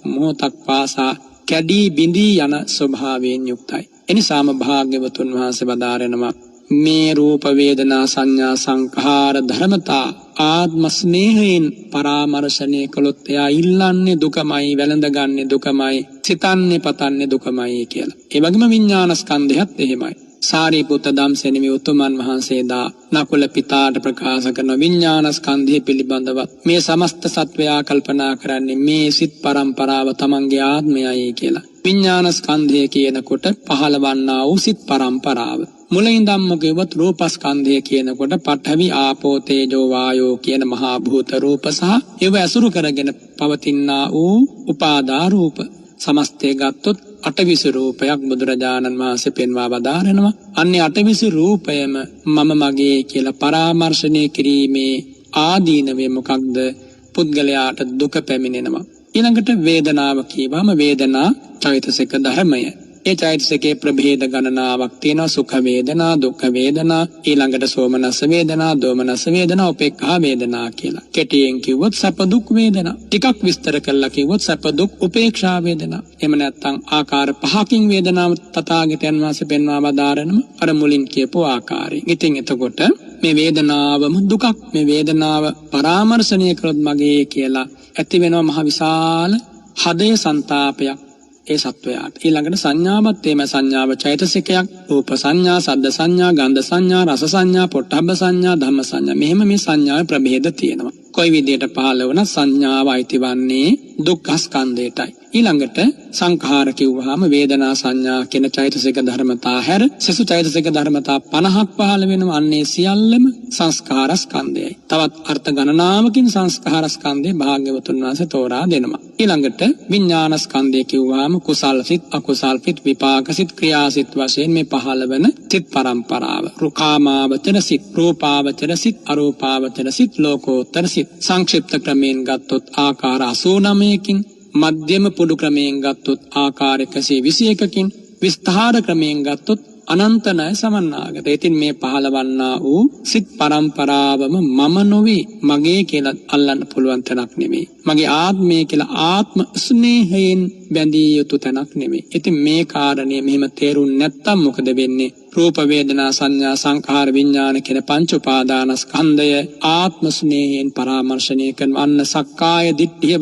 මොහොතක් පාසා කැඩී බිඳී යන ස්වභාවයෙන් යුක්තයි. එනිසාම භාග්‍යවතුන් වහන්සේ වදාරනවා මේ රූප වේදනා සංඥා සංඛාර ධර්මතා ආත්ම ස්නේහයෙන් පරාමර්ශණය කළොත් එයා ඉල්ලන්නේ දුකමයි, වැළඳගන්නේ දුකමයි, සිතන්නේ පතන්නේ දුකමයි කියලා. ඒ වගේම විඥාන ස්කන්ධයත් එහෙමයි. සාරිපුත්ත ධම්සෙනි උතුමන් වහන්සේදා නකුල පිතාට ප්‍රකාශ කරන විඥාන ස්කන්ධය පිළිබඳව මේ සමස්ත සත්වයා කල්පනා කරන්නේ මේ සිත් පරම්පරාව තමන්ගේ ආත්මයයි කියලා. විඥාන ස්කන්ධය කියනකොට පහළවන්නා වූ සිත් පරම්පරාව. මුලින්දම් මොකෙවත් රූපස්කන්ධය කියනකොට පඨවි ආපෝ තේජෝ වායෝ කියන මහා භූත රූප සහ ඒව ඇසුරු කරගෙන පවතිනා වූ උපාදා රූප සමස්තය ගත්තොත් අටවිසි රූපයක් බුදුරජාණන් වහන්සේ පෙන්වා වදාරනවා. අන්නේ අටවිසි රූපයම මම මගේ කියලා පරාමර්ශණය කිරීමේ ආදීනවේ මොකක්ද? පුද්ගලයාට දුක පැමිණෙනවා. ඊළඟට වේදනාව කියවම වේදනා චෛතසික ධර්මය. ඒ චෛතසිකේ ප්‍රභේද ගණනාවක් තියෙනවා. සුඛ වේදනා, දුක්ඛ වේදනා, ඊළඟට සෝමනස්ස වේදනා, දෝමනස්ස වේදනා, උපේක්ඛා වේදනා කියලා. කෙටියෙන් කිව්වොත් සැප දුක් වේදනා. ටිකක් විස්තර කරලා කිව්වොත් සැප දුක් උපේක්ෂා වේදනා. එහෙම නැත්නම් ආකාර පහකින් වේදනාව තථාගතයන් වහන්සේ පෙන්වා වදාරනම අර මුලින් කියපු ආකාරයෙන්. ඉතින් එතකොට මේ වේදනාවම දුකක්. මේ වේදනාව පරාමර්ශණය කරොත් මගේ කියලා ඇති වෙනවා මහ විශාල හදේ සංతాපයක් ඒ සත්වයාට. ඊළඟට සංඥාවත් එම සංඥාව චෛතසිකයක්. රූප සංඥා, සද්ද සංඥා, ගන්ධ සංඥා, රස සංඥා, පොට්ටබ්බ සංඥා, ධම්ම සංඥා. මෙහෙම මේ සංඥාවේ ප්‍රභේද තියෙනවා. කොයි විදියට පහළ වුණ සංඥාව අයිතිවන්නේ දුක්ඛ ස්කන්ධයටයි. ඊළඟට සංඛාර කිව්වහම වේදනා සංඥා කියන චෛතසික ධර්මතා හැර සසු චෛතසික ධර්මතා 50ක් පහළ වෙනවා. අන්නේ සියල්ලම සංස්කාර ස්කන්ධයයි. තවත් අර්ථ ගණනාවකින් සංස්කාර ස්කන්ධය භාග්‍යවතුන් වහන්සේ තෝරා දෙනවා. ඊළඟට විඥාන ස්කන්ධය කිව්වහම කුසල් සිත්, අකුසල් සිත්, විපාක සිත්, ක්‍රියා සිත් වශයෙන් මේ පහළ වෙන සිත් පරම්පරාව. රුකාමාවචර සිත්, රූපාවචර සිත්, අරූපාවචර සිත්, ලෝකෝත්තර සිත්. සංක්ෂිප්ත ක්‍රමයෙන් ගත්තොත් ආකාර 89කින්, මධ්‍යම පොඩු ක්‍රමයෙන් ගත්තොත් ආකාර 121කින්, විස්තාර ක්‍රමයෙන් ගත්තොත් අනන්ත ණය සමන්නාගත. ඉතින් මේ පහළවන්නා වූ සිත් පරම්පරාවම මම නොවේ මගේ කියලා අල්ලන්න පුළුවන් තැනක් නෙමෙයි. මගේ ආත්මය කියලා ආත්ම ස්නේහයෙන් බැඳී යුතු තැනක් නෙමෙයි. ඉතින් මේ කාරණය මෙහෙම තේරුම් නැත්තම් මොකද වෙන්නේ? රූප වේදනා සංඥා සංඛාර විඥාන කියන පංච උපාදානස්කන්ධය ආත්ම ස්නේහයෙන් පරාමර්ශණය කරන අන්න සක්කාය දිට්ඨිය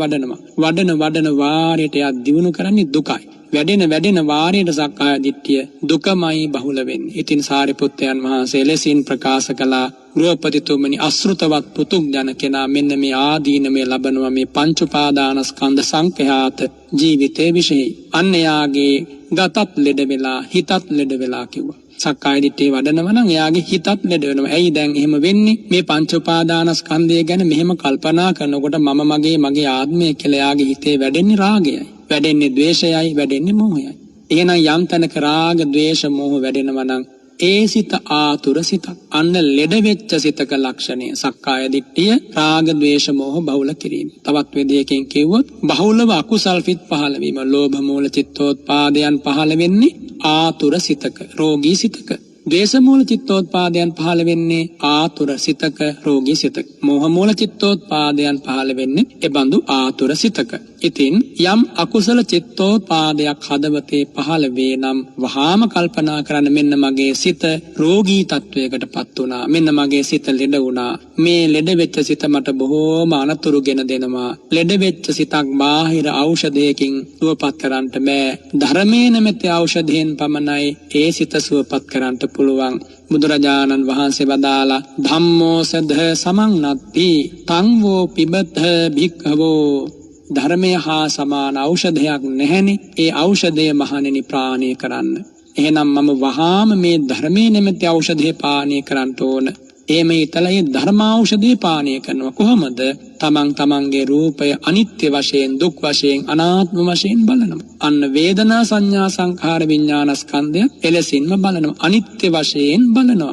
වඩන වාරයට යා දිනු කරන්නේ දුකයි. වැඩෙන වාරයට සක්කාය දිට්ඨිය දුකමයි බහුල වෙන්නේ. ඉතින් සාරිපුත්තයන් වහන්සේ ලෙසින් ප්‍රකාශ කළා ගෘහපතිතුමනි අසෘතවත් පුතුග්ජන කෙනා මෙන්න මේ ආදීනමේ ලබනවා මේ පංච උපාදානස්කන්ධ සංඛ්‍යාත ජීවිතේ විශේෂයි. අන්න යාගේ ගතත් ලෙඩ වෙලා හිතත් ලෙඩ වෙලා කිව්වා. සක්කාය දිට්ඨිය වඩනවා නම් එයාගේ හිතත් ලෙඩ වෙනවා. ඇයි දැන් එහෙම වෙන්නේ? මේ පංච උපාදානස්කන්ධය ගැන මෙහෙම කල්පනා කරනකොට මම මගේ ආත්මය කියලා එයාගේ හිතේ වැඩෙන්නේ රාගයයි. වැඩෙන්නේ ද්වේෂයයි, වැඩෙන්නේ මෝහයයි. එහෙනම් යම් තැනක රාග, ද්වේෂ, මෝහ වැඩෙනවා නම් ඒ සිත ආතුර සිතක්. අන්න ලෙඩ වෙච්ච සිතක ලක්ෂණය සක්කාය දිට්ඨිය රාග, ද්වේෂ, මෝහ බහුල කිරීම. තවත් විදියකින් කිව්වොත් බහුලව අකුසල් සිත් පහළ වීම. ලෝභ මූල චිත්තෝත්පාදයන් පහළ වෙන්නේ ආතුර සිතක, රෝගී සිතක. ද්වේෂ මූල චිත්තෝත්පාදයන් පහළ වෙන්නේ ආතුර සිතක, රෝගී සිතක. මෝහ මූල චිත්තෝත්පාදයන් පහළ වෙන්නේ එබඳු ආතුර සිතක. ඉතින් යම් අකුසල චිත්තෝත්පාදයක් හදවතේ පහළ වේ නම් වහාම කල්පනා කරන්න මෙන්න මගේ සිත රෝගී තත්වයකටපත් වුණා. මෙන්න මගේ සිත ලෙඩ වුණා. මේ ලෙඩ වෙච්ච සිත මට බොහෝම අනතුරුගෙන දෙනවා. ලෙඩ වෙච්ච සිතක් බාහිර ඖෂධයකින් සුවපත් කරන්නට බෑ. ධර්මයේ නැමැති ඖෂධයෙන් පමණයි ඒ සිත සුවපත් කරන්නට පුළුවන්. බුදුරජාණන් වහන්සේ වදාලා ධම්මෝ සදහ සමන්නත්ති තං වෝ පිබත භික්ඛවෝ. ධර්මය හා සමාන ඖෂධයක් නැහැනේ. ඒ ඖෂධය මහණෙනි ප්‍රාණය කරන්න. එහෙනම් මම වහාම මේ ධර්මයේ නැමැති ඖෂධය පානය කරන්න ඕන. එහෙම හිතලා ඒ ධර්මාෞෂධය පානය කරනවා. කොහොමද? තමන්ගේ රූපය අනිත්‍ය වශයෙන්, දුක් වශයෙන්, අනාත්ම වශයෙන් බලනවා. අන්න වේදනා සංඥා සංඛාර විඥානස්කන්ධය එලෙසින්ම බලනවා. අනිත්‍ය වශයෙන්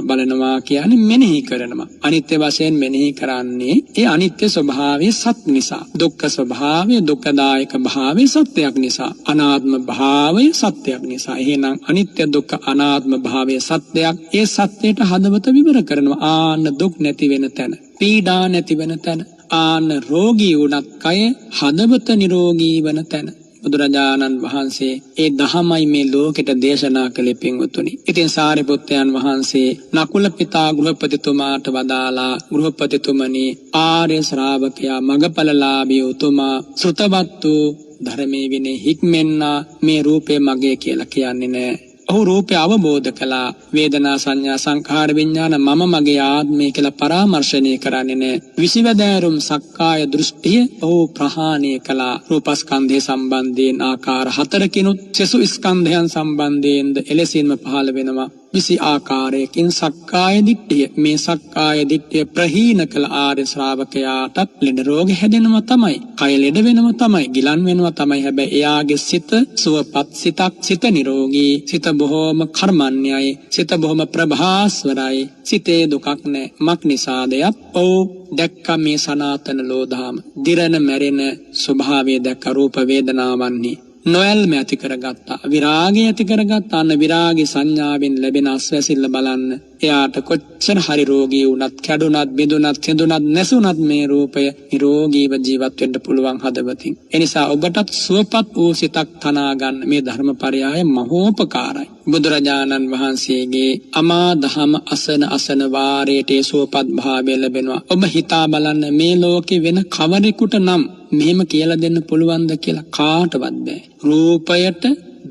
බලනවා කියන්නේ මෙනෙහි කරනවා. අනිත්‍ය වශයෙන් මෙනෙහි කරන්නේ ඒ අනිත්‍ය ස්වභාවයේ සත් නිසා. දුක්ඛ ස්වභාවය, දුක්ඛදායක භාවය සත්‍යයක් නිසා. අනාත්ම භාවය සත්‍යයක් නිසා. එහෙනම් අනිත්‍ය දුක්ඛ අනාත්ම භාවය සත්‍යයක්. ඒ සත්‍යයට හදවත විවර කරනවා. ආන්න දුක් නැති වෙන තැන, පීඩා නැති වෙන තැන, ආන රෝගී වුණත් කය හදවත නිරෝගී වන තැන. බුදුරජාණන් වහන්සේ ඒ දහමයි මේ ලෝකෙට දේශනා කළේ පින්වතුනි. ඉතින් සාරිපුත්තයන් වහන්සේ නකුල පිතා ගෘහපතිතුමාට වදාලා ගෘහපතිතුමනි ආර්ය ශ්‍රාවකයා මගපලලාභී උතුමා ශ්‍රුතවත් වූ ධර්මයේ විනේ හික්මෙන්නා මේ රූපේ මගේ කියලා කියන්නේ නෑ. ඔහු රූපය අවබෝධ කළා. වේදනා සංඥා සංඛාර විඥාන මම මගේ ආත්මය කියලා පරාමර්ශණය කරන්නේ නැහැ. විසිවැදෑරුම් සක්කාය දෘෂ්ටිය ඔහු ප්‍රහාණය කළා. රූපස්කන්ධය සම්බන්ධයෙන් ආකාර 4කිනුත් සසු ස්කන්ධයන් සම්බන්ධයෙන්ද එලෙසින්ම පහළ වෙනවා. විසි ආකාරයකින් සක්කාය දිට්ඨිය. මේ සක්කාය දිට්ඨිය ප්‍රහීන කළ ආර්ය ශ්‍රාවකයාටත් ලෙඩ රෝග හැදෙනවා තමයි. කය ලෙඩ වෙනවා තමයි. ගිලන් වෙනවා තමයි. හැබැයි එයාගේ සිත සුවපත් සිතක්, සිත නිරෝගී, සිත බොහෝම කර්මන්‍යයි, සිත බොහොම ප්‍රභාස්වරයි. සිතේ දුකක් නැහැ. මක් නිසාදයක්? දැක්ක මේ සනාතන ලෝධාම දිරණ මැරෙන ස්වභාවය දැක්ක රූප වේදනාවන්හි නොයල්ම ඇති කරගත්තා. විරාගය ඇති කරගත්තා. අන්න විරාගී සංඥාවෙන් ලැබෙන අස්වැසිල්ල බලන්න. එයාට කොච්චර හරි රෝගී වුණත්, කැඩුනත්, බිඳුනත්, සිඳුනත්, නැසුනත් මේ රූපය නිරෝගීව ජීවත් වෙන්න පුළුවන් හදවතින්. එනිසා ඔබටත් සුවපත් වූ සිතක් තනා ගන්න මේ ධර්මපරයය මහෝපකාරයි. බුදුරජාණන් වහන්සේගේ අමා දහම අසන වාරයට සුවපත් භාවය ලැබෙනවා. ඔබ හිතා බලන්න මේ ලෝකේ වෙන කවරෙකුට නම් මෙහෙම කියලා දෙන්න පුළුවන්ද කියලා කාටවත් බෑ. රූපයට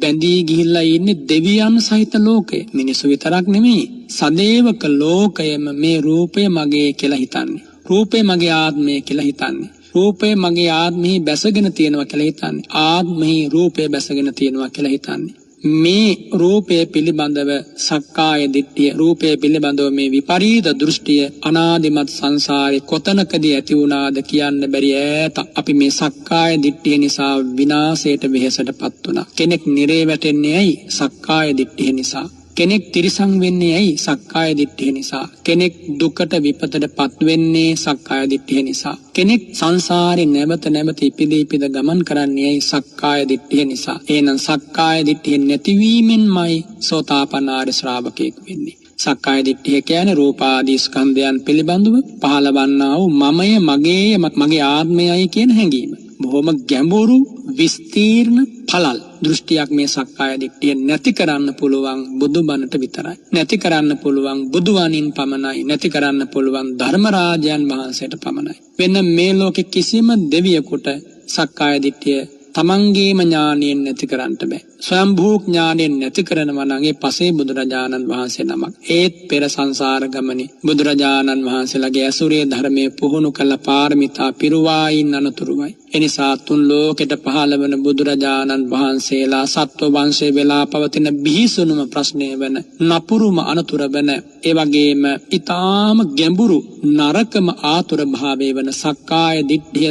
බැඳී ගිහිල්ලා ඉන්නේ දෙවියන් සහිත ලෝකය. මිනිස්සු විතරක් නෙමෙයි, සදේවක ලෝකයම මේ රූපය මගේ කියලා හිතන්නේ. රූපය මගේ ආත්මය කියලා හිතන්නේ. රූපය මගේ ආත්මෙහි බැසගෙන තියෙනවා කියලා හිතන්නේ. ආත්මෙහි රූපය බැසගෙන තියෙනවා කියලා හිතන්නේ. මේ රූපය පිළිබඳව සක්කාය දිට්ඨිය, රූපය පිළිබඳව මේ විපරීත දෘෂ්ටිය අනාදිමත් සංසාරේ කොතනකදී ඇති වුණාද කියන්න බැරි ඈත. අපි මේ සක්කාය දිට්ඨිය නිසා විනාශයට වෙහෙසටපත් වුණා. කෙනෙක් නිරේ වැටෙන්නේ ඇයි? සක්කාය දිට්ඨිය නිසා. කෙනෙක් තිරිසන් වෙන්නේ ඇයි? සක්කාය දිට්ඨිය නිසා. කෙනෙක් දුකට විපතට පත් වෙන්නේ සක්කාය දිට්ඨිය නිසා. කෙනෙක් සංසාරේ නැවත නැවත ඉපිද ගමන් කරන්නේ ඇයි? සක්කාය දිට්ඨිය නිසා. එහෙනම් සක්කාය දිට්ඨිය නැතිවීමෙන්මයි සෝතාපන්න ආර්ය ශ්‍රාවකයෙක් වෙන්නේ. සක්කාය දිට්ඨිය කියන්නේ රූපාදී ස්කන්ධයන් පිළිබඳව පහළවන්නා වූ මමය, මගේය, මගේ ආත්මයයි කියන හැඟීම. බොහොම ගැඹුරු විස්තීර්ණ පළල් දෘෂ්ටියක් මේ සක්කාය දිට්ඨිය නැති කරන්න පුළුවන් බුදුබණට විතරයි. නැති කරන්න පුළුවන් බුදුවණින් පමණයි. නැති කරන්න පුළුවන් ධර්මරාජයන් වහන්සේට පමණයි. වෙන මේ ලෝකෙ කිසිම දෙවියෙකුට සක්කාය දිට්ඨිය තමන්ගේම ඥාණයෙන් නැති කරන්න බෑ. ස්වයම්භූ ඥාණයෙන් නැති කරනවා නම් ඒ පසේ බුදුරජාණන් වහන්සේ නමක්. ඒත් පෙර සංසාර ගමනේ බුදුරජාණන් වහන්සේලාගේ අසුරේ ධර්මයේ පුහුණු කළ පාරමිතා පිරුවායින් අනතුරුයි. එනිසා තුන් ලෝකෙට පහළ වන බුදුරජාණන් වහන්සේලා සත්ව වංශයේ වෙලා පවතින බිහිසුණුම ප්‍රශ්නය වෙන නපුරුම අනතුර වෙන ඒ වගේම ඊටාම ගැඹුරු නරකම ආතුර භාවයේ වෙන සක්කාය දිට්ඨිය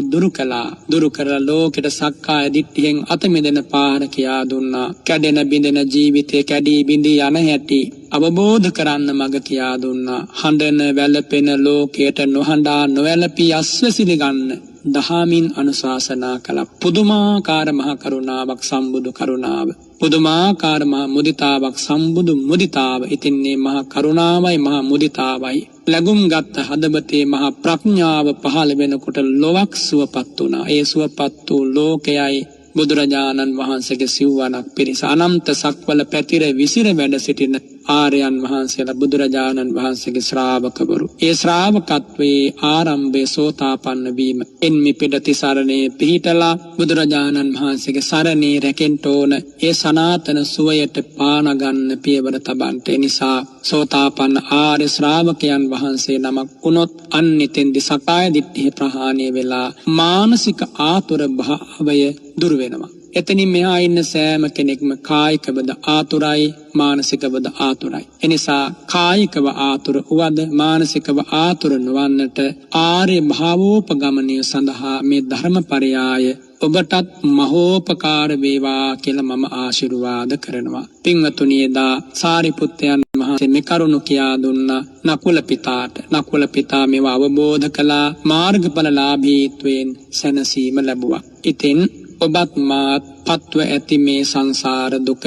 දුරු කරලා ලෝකෙට සක්කාය දිට්ඨියෙන් අත මිදෙන පාර කියා දුන්නා. කැඩෙන බිඳෙන ජීවිතේ කැඩී බිඳී යන හැටි අවබෝධ කරන්න මඟ කියා දුන්නා. හඬන වැළපෙන ලෝකයට නොහඬා නොවැළපී අස්වැසිලි ගන්න දහමින් අනුශාසනා කළ පුදුමාකාර මහ කරුණාවක් සම්බුදු කරුණාව. පුදුමාකාර මහ මුදිතාවක් සම්බුදු මුදිතාව. ඉතින් මේ මහ කරුණාවයි මහ මුදිතාවයි ලැබුම් ගත් හදවතේ මහ ප්‍රඥාව පහළ වෙනකොට ලොවක් සුවපත් වුණා. ඒ සුවපත් වූ ලෝකයයි බුදුරජාණන් වහන්සේගේ සිව්වණක් පිරිස අනන්ත සක්වල පැතිර විසිර වැඩ සිටින ආර්යයන් වහන්සේලා බුදුරජාණන් වහන්සේගේ ශ්‍රාවකවරු. ඒ ශ්‍රාවකත්වයේ ආරම්භයේ සෝතාපන්න වීම. එන්මි පිටති සරණේ පිහිටලා බුදුරජාණන් වහන්සේගේ සරණේ රැකෙන්න ඕන. ඒ සනාතන සුවයට පාන ගන්න පියවර තබන්ට. ඒ නිසා සෝතාපන්න ආර්ය ශ්‍රාවකයන් වහන්සේ නමක් වුණොත් අන්නිතෙන්දි සකාය දිට්ඨිය ප්‍රහාණය වෙලා මානසික ආතුර භාවය දුර වෙනවා. එතනින් මෙහා ඉන්න සෑම කෙනෙක්ම කායිකවද ආතුරයි, මානසිකවද ආතුරයි. එනිසා කායිකව ආතුර උවද මානසිකව ආතුර නොවන්නට ආර්ය භාවෝපගමනය සඳහා මේ ධර්මපරයාය ඔබටත් මහෝපකාර වේවා කියලා මම ආශිර්වාද කරනවා. පින්වතුනි, එදා සාරිපුත්තයන් වහන්සේ මේ කරුණ කියා දුන්නා නකුල පිතාට. නකුල පිතා මේව අවබෝධ කළා. මාර්ගඵලලාභීත්වයෙන් සැනසීම ලැබුවා. ඉතින් ඔබත් මාත් පත්ව ඇති මේ සංසාර දුක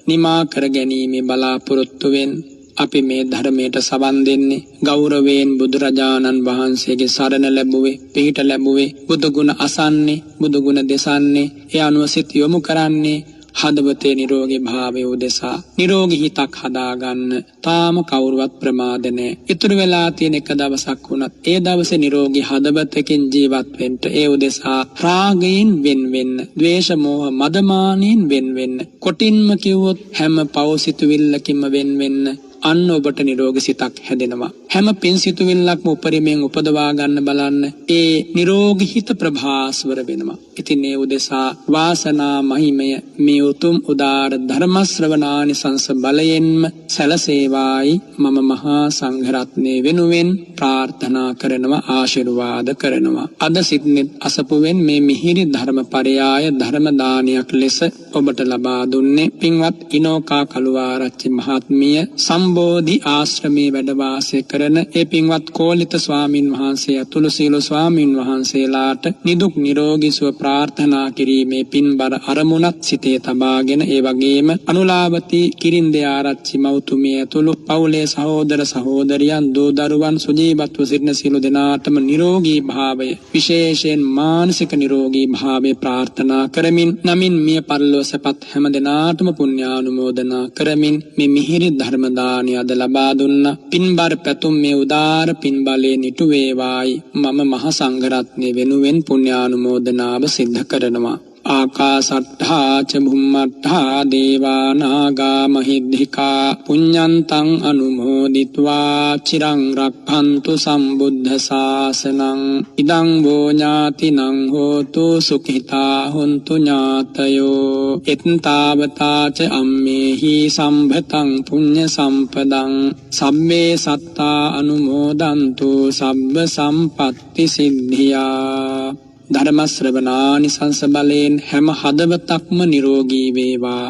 නිමා කර ගැනීමේ බලාපොරොත්තුවෙන් අපි මේ ධර්මයට සවන් දෙන්නේ. ගෞරවයෙන් බුදුරජාණන් වහන්සේගේ සරණ ලැබුවේ, පිහිට ලැබුවේ, බුදුගුණ අසන්නේ, බුදුගුණ දෙසන්නේ, ඒ අනුව සිත යොමු කරන්නේ හදවතේ නිරෝගී භාවය උදෙසා. නිරෝගී හිතක් හදාගන්න තාම කවුරුවත් ප්‍රමාද නැහැ. ඉතුරු වෙලා තියෙන එක දවසක් වුණත් ඒ දවසේ නිරෝගී හදවතකින් ජීවත් වෙන්න. ඒ උදෙසා රාගයෙන් වෙන් වෙන්න, ද්වේෂ මෝහ මදමානෙන් වෙන් වෙන්න. කොටින්ම කිව්වොත් හැම පෞසිතුවිල්ලකින්ම වෙන් වෙන්න. අන්න ඔබට නිරෝගී සිතක් හැදෙනවා. හැම පින්සිතුවිල්ලක්ම උපරිමයෙන් උපදවා ගන්න බලන්න. ඒ නිරෝගී හිත ප්‍රභාස්වර වෙනවා. ඉතින් මේ උදෙසා වාසනා මහිමය මේ උතුම් උදාර ධර්ම ශ්‍රවණානිසංස බලයෙන්ම සැලසේවායි මම මහා සංඝරත්නයේ වෙනුවෙන් ප්‍රාර්ථනා කරනවා, ආශිර්වාද කරනවා. අද සිටනෙත් අසපුවෙන් මේ මිහිරි ධර්මපරයාය ධර්ම දානයක් ලෙස ඔබට ලබා දුන්නේ පින්වත් ඉනෝකා කළුආරච්චි මහත්මිය සම්බෝධි ආශ්‍රමයේ වැඩ වාසය කරන ඒ පින්වත් කෝලිත ස්වාමින් වහන්සේ ඇතුළු සීල ස්වාමින් වහන්සේලාට නිදුක් නිරෝගී සුව ප්‍රාර්ථනා කිරීමේ පින්බර අරමුණක් සිතේ තබාගෙන, ඒ වගේම අනුලාවති කිරින්දේ ආරච්චි මව්තුමිය ඇතුළු පවුලේ සහෝදර සහෝදරියන් දූ දරුවන් සුජීවත්ව සිටින සියලු දෙනාටම නිරෝගී භාවය, විශේෂයෙන් මානසික නිරෝගී භාවය ප්‍රාර්ථනා කරමින්, නමින් මිය පරලෝසපත් හැම දෙනාටම පුණ්‍යානුමෝදනා කරමින් මේ මිහිරි ධර්ම දානය අද ලබා දුන්න පින්බර පැතුම් මේ උදාර පින්බලයෙන් ඉටු වේවායි මම මහ සංඝරත්නය වෙනුවෙන් පුණ්‍යානුමෝදනාව සිද්ධ කරනවා. ආකාසට්ඨා ච බුම්මට්ඨා දේවා නාග මහිද්దికා පුඤ්ඤන්තං අනුමෝදිත්වා චිරං රක්ඛන්තු සම්බුද්ධ ශාසනං ඉදං වෝ ඥාතිනං හෝතු සුඛිතා හොන්තු ඥාතයෝ එත්තාවතා ච අම්මේහි සම්භතං පුඤ්ඤ සම්පදං සම්මේ සත්තා අනුමෝදන්තු සබ්බ සම්පත්ති සිද්ධියා. ධර්ම ශ්‍රවණානිසංස බලයෙන් හැම හදවතක්ම නිරෝගී වේවා.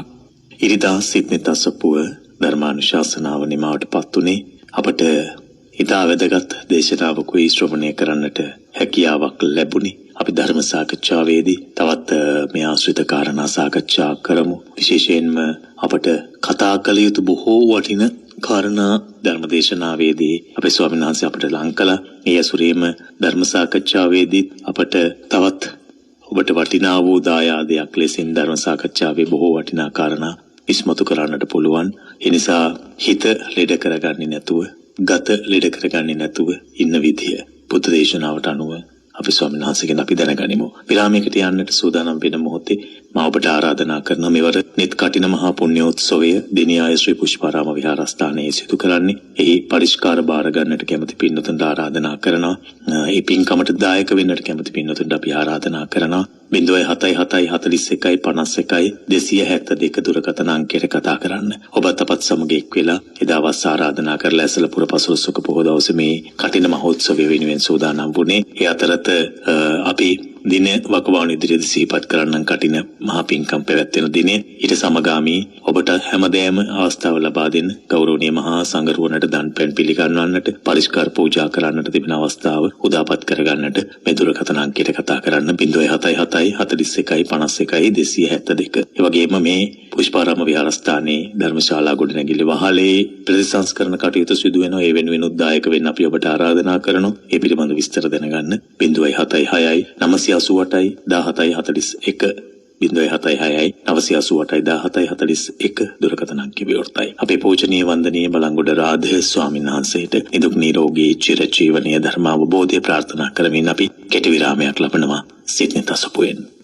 ඉරිදා සිට්නෙත් අසපුව ධර්මානුශාසනාව නිමාවට පත් වුණේ. අපට ඉතා වැදගත් දේශනාවකුයි ශ්‍රවණය කරන්නට හැකියාවක් ලැබුණේ. අපි ධර්ම සාකච්ඡාවේදී තවත් මේ ආශ්‍රිත කාරණා සාකච්ඡා කරමු. විශේෂයෙන්ම අපට කතා කළ යුතු බොහෝ වටින කාරණා ධර්මදේශනාවේදී අපේ ස්වාමීන් වහන්සේ අපට ලං කළා. ඒ ඇසුරේම ධර්ම සාකච්ඡාවේදී අපට තවත් ඔබට වටිනා වූ දායාදයක් ලෙසින් ධර්ම සාකච්ඡාවේ බොහෝ වටිනා කාරණා ඉස්මතු කරන්නට පුළුවන්. ඒ නිසා හිත ලෙඩ කරගන්නේ නැතුව, ගත ලෙඩ කරගන්නේ නැතුව ඉන්න විදිය බුද්ධ දේශනාවට අනුව අපි ස්වාමීන් වහන්සේගෙන් අපි දැනගනිමු. විරාමයකට යන්නට සූදානම් වෙන මොහොතේ මා ඔබට ආරාධනා කරන මෙවර නිත් කටින මහා පුණ්‍යෝත්සවය දිනියාය ශ්‍රී පුෂ්පාරාම විහාරස්ථානයේ සිදු කරන්නේ. එහි පරිස්කාර බාර ගන්නට කැමති පින්වතුන්ට ආරාධනා කරනවා. ඒ පින්කමට දායක වෙන්නට කැමති පින්වතුන්ට අපි ආරාධනා කරනවා. 0774151 දුරකථන අංකයට කතා කරන්න. ඔබත් අපත් සමග එක් වෙලා එදාවස් ආරාධනා කරලා ඇසලපුර පසළොස්වක පොහොය දවසේ මේ කටින මහෝත්සවය වෙනුවෙන් සූදානම් වුණේ. ඒ අතරත අපි දින වකවානු ඉදිරියේදී සිහිපත් කරන්න කටින මහා පින්කම් පැවැත්වෙන දිනේ ඊට සමගාමී ඔබට හැමදේම අවස්ථාව ලබා දෙන්න ගෞරවනීය මහා සංඝරුවනට දන් පැන් පිළිගන්වන්නට පරිස්කාර පූජා කරන්නට තිබෙන අවස්ථාව උදාපත් කරගන්නට මේ දුරකථන අංකයට කතා කරන්න 07741515272. ඒ වගේම මේ පුෂ්පාරාම විහාරස්ථානයේ ධර්මශාලා ගොඩනැගිලි වහලේ ප්‍රතිසංස්කරණ කටයුතු සිදු වෙනවා. ඒ වෙනුවෙන් උද්දායක වෙන්න අපි ඔබට ආරාධනා කරනවා. ඒ පිළිබඳ විස්තර දැනගන්න 076 988 1741 076 988 1741 දුරකථන අංකය විවෘතයි. අපේ පූජනීය වන්දනීය බලංගොඩ රාධ ස්වාමීන් වහන්සේට නිදුක් නිරෝගී චිරජීවනීය ධර්මාවබෝධය ප්‍රාර්ථනා කරමින් අපි කෙටි විරාමයක් ලබනවා. සිටින තසපුවෙන්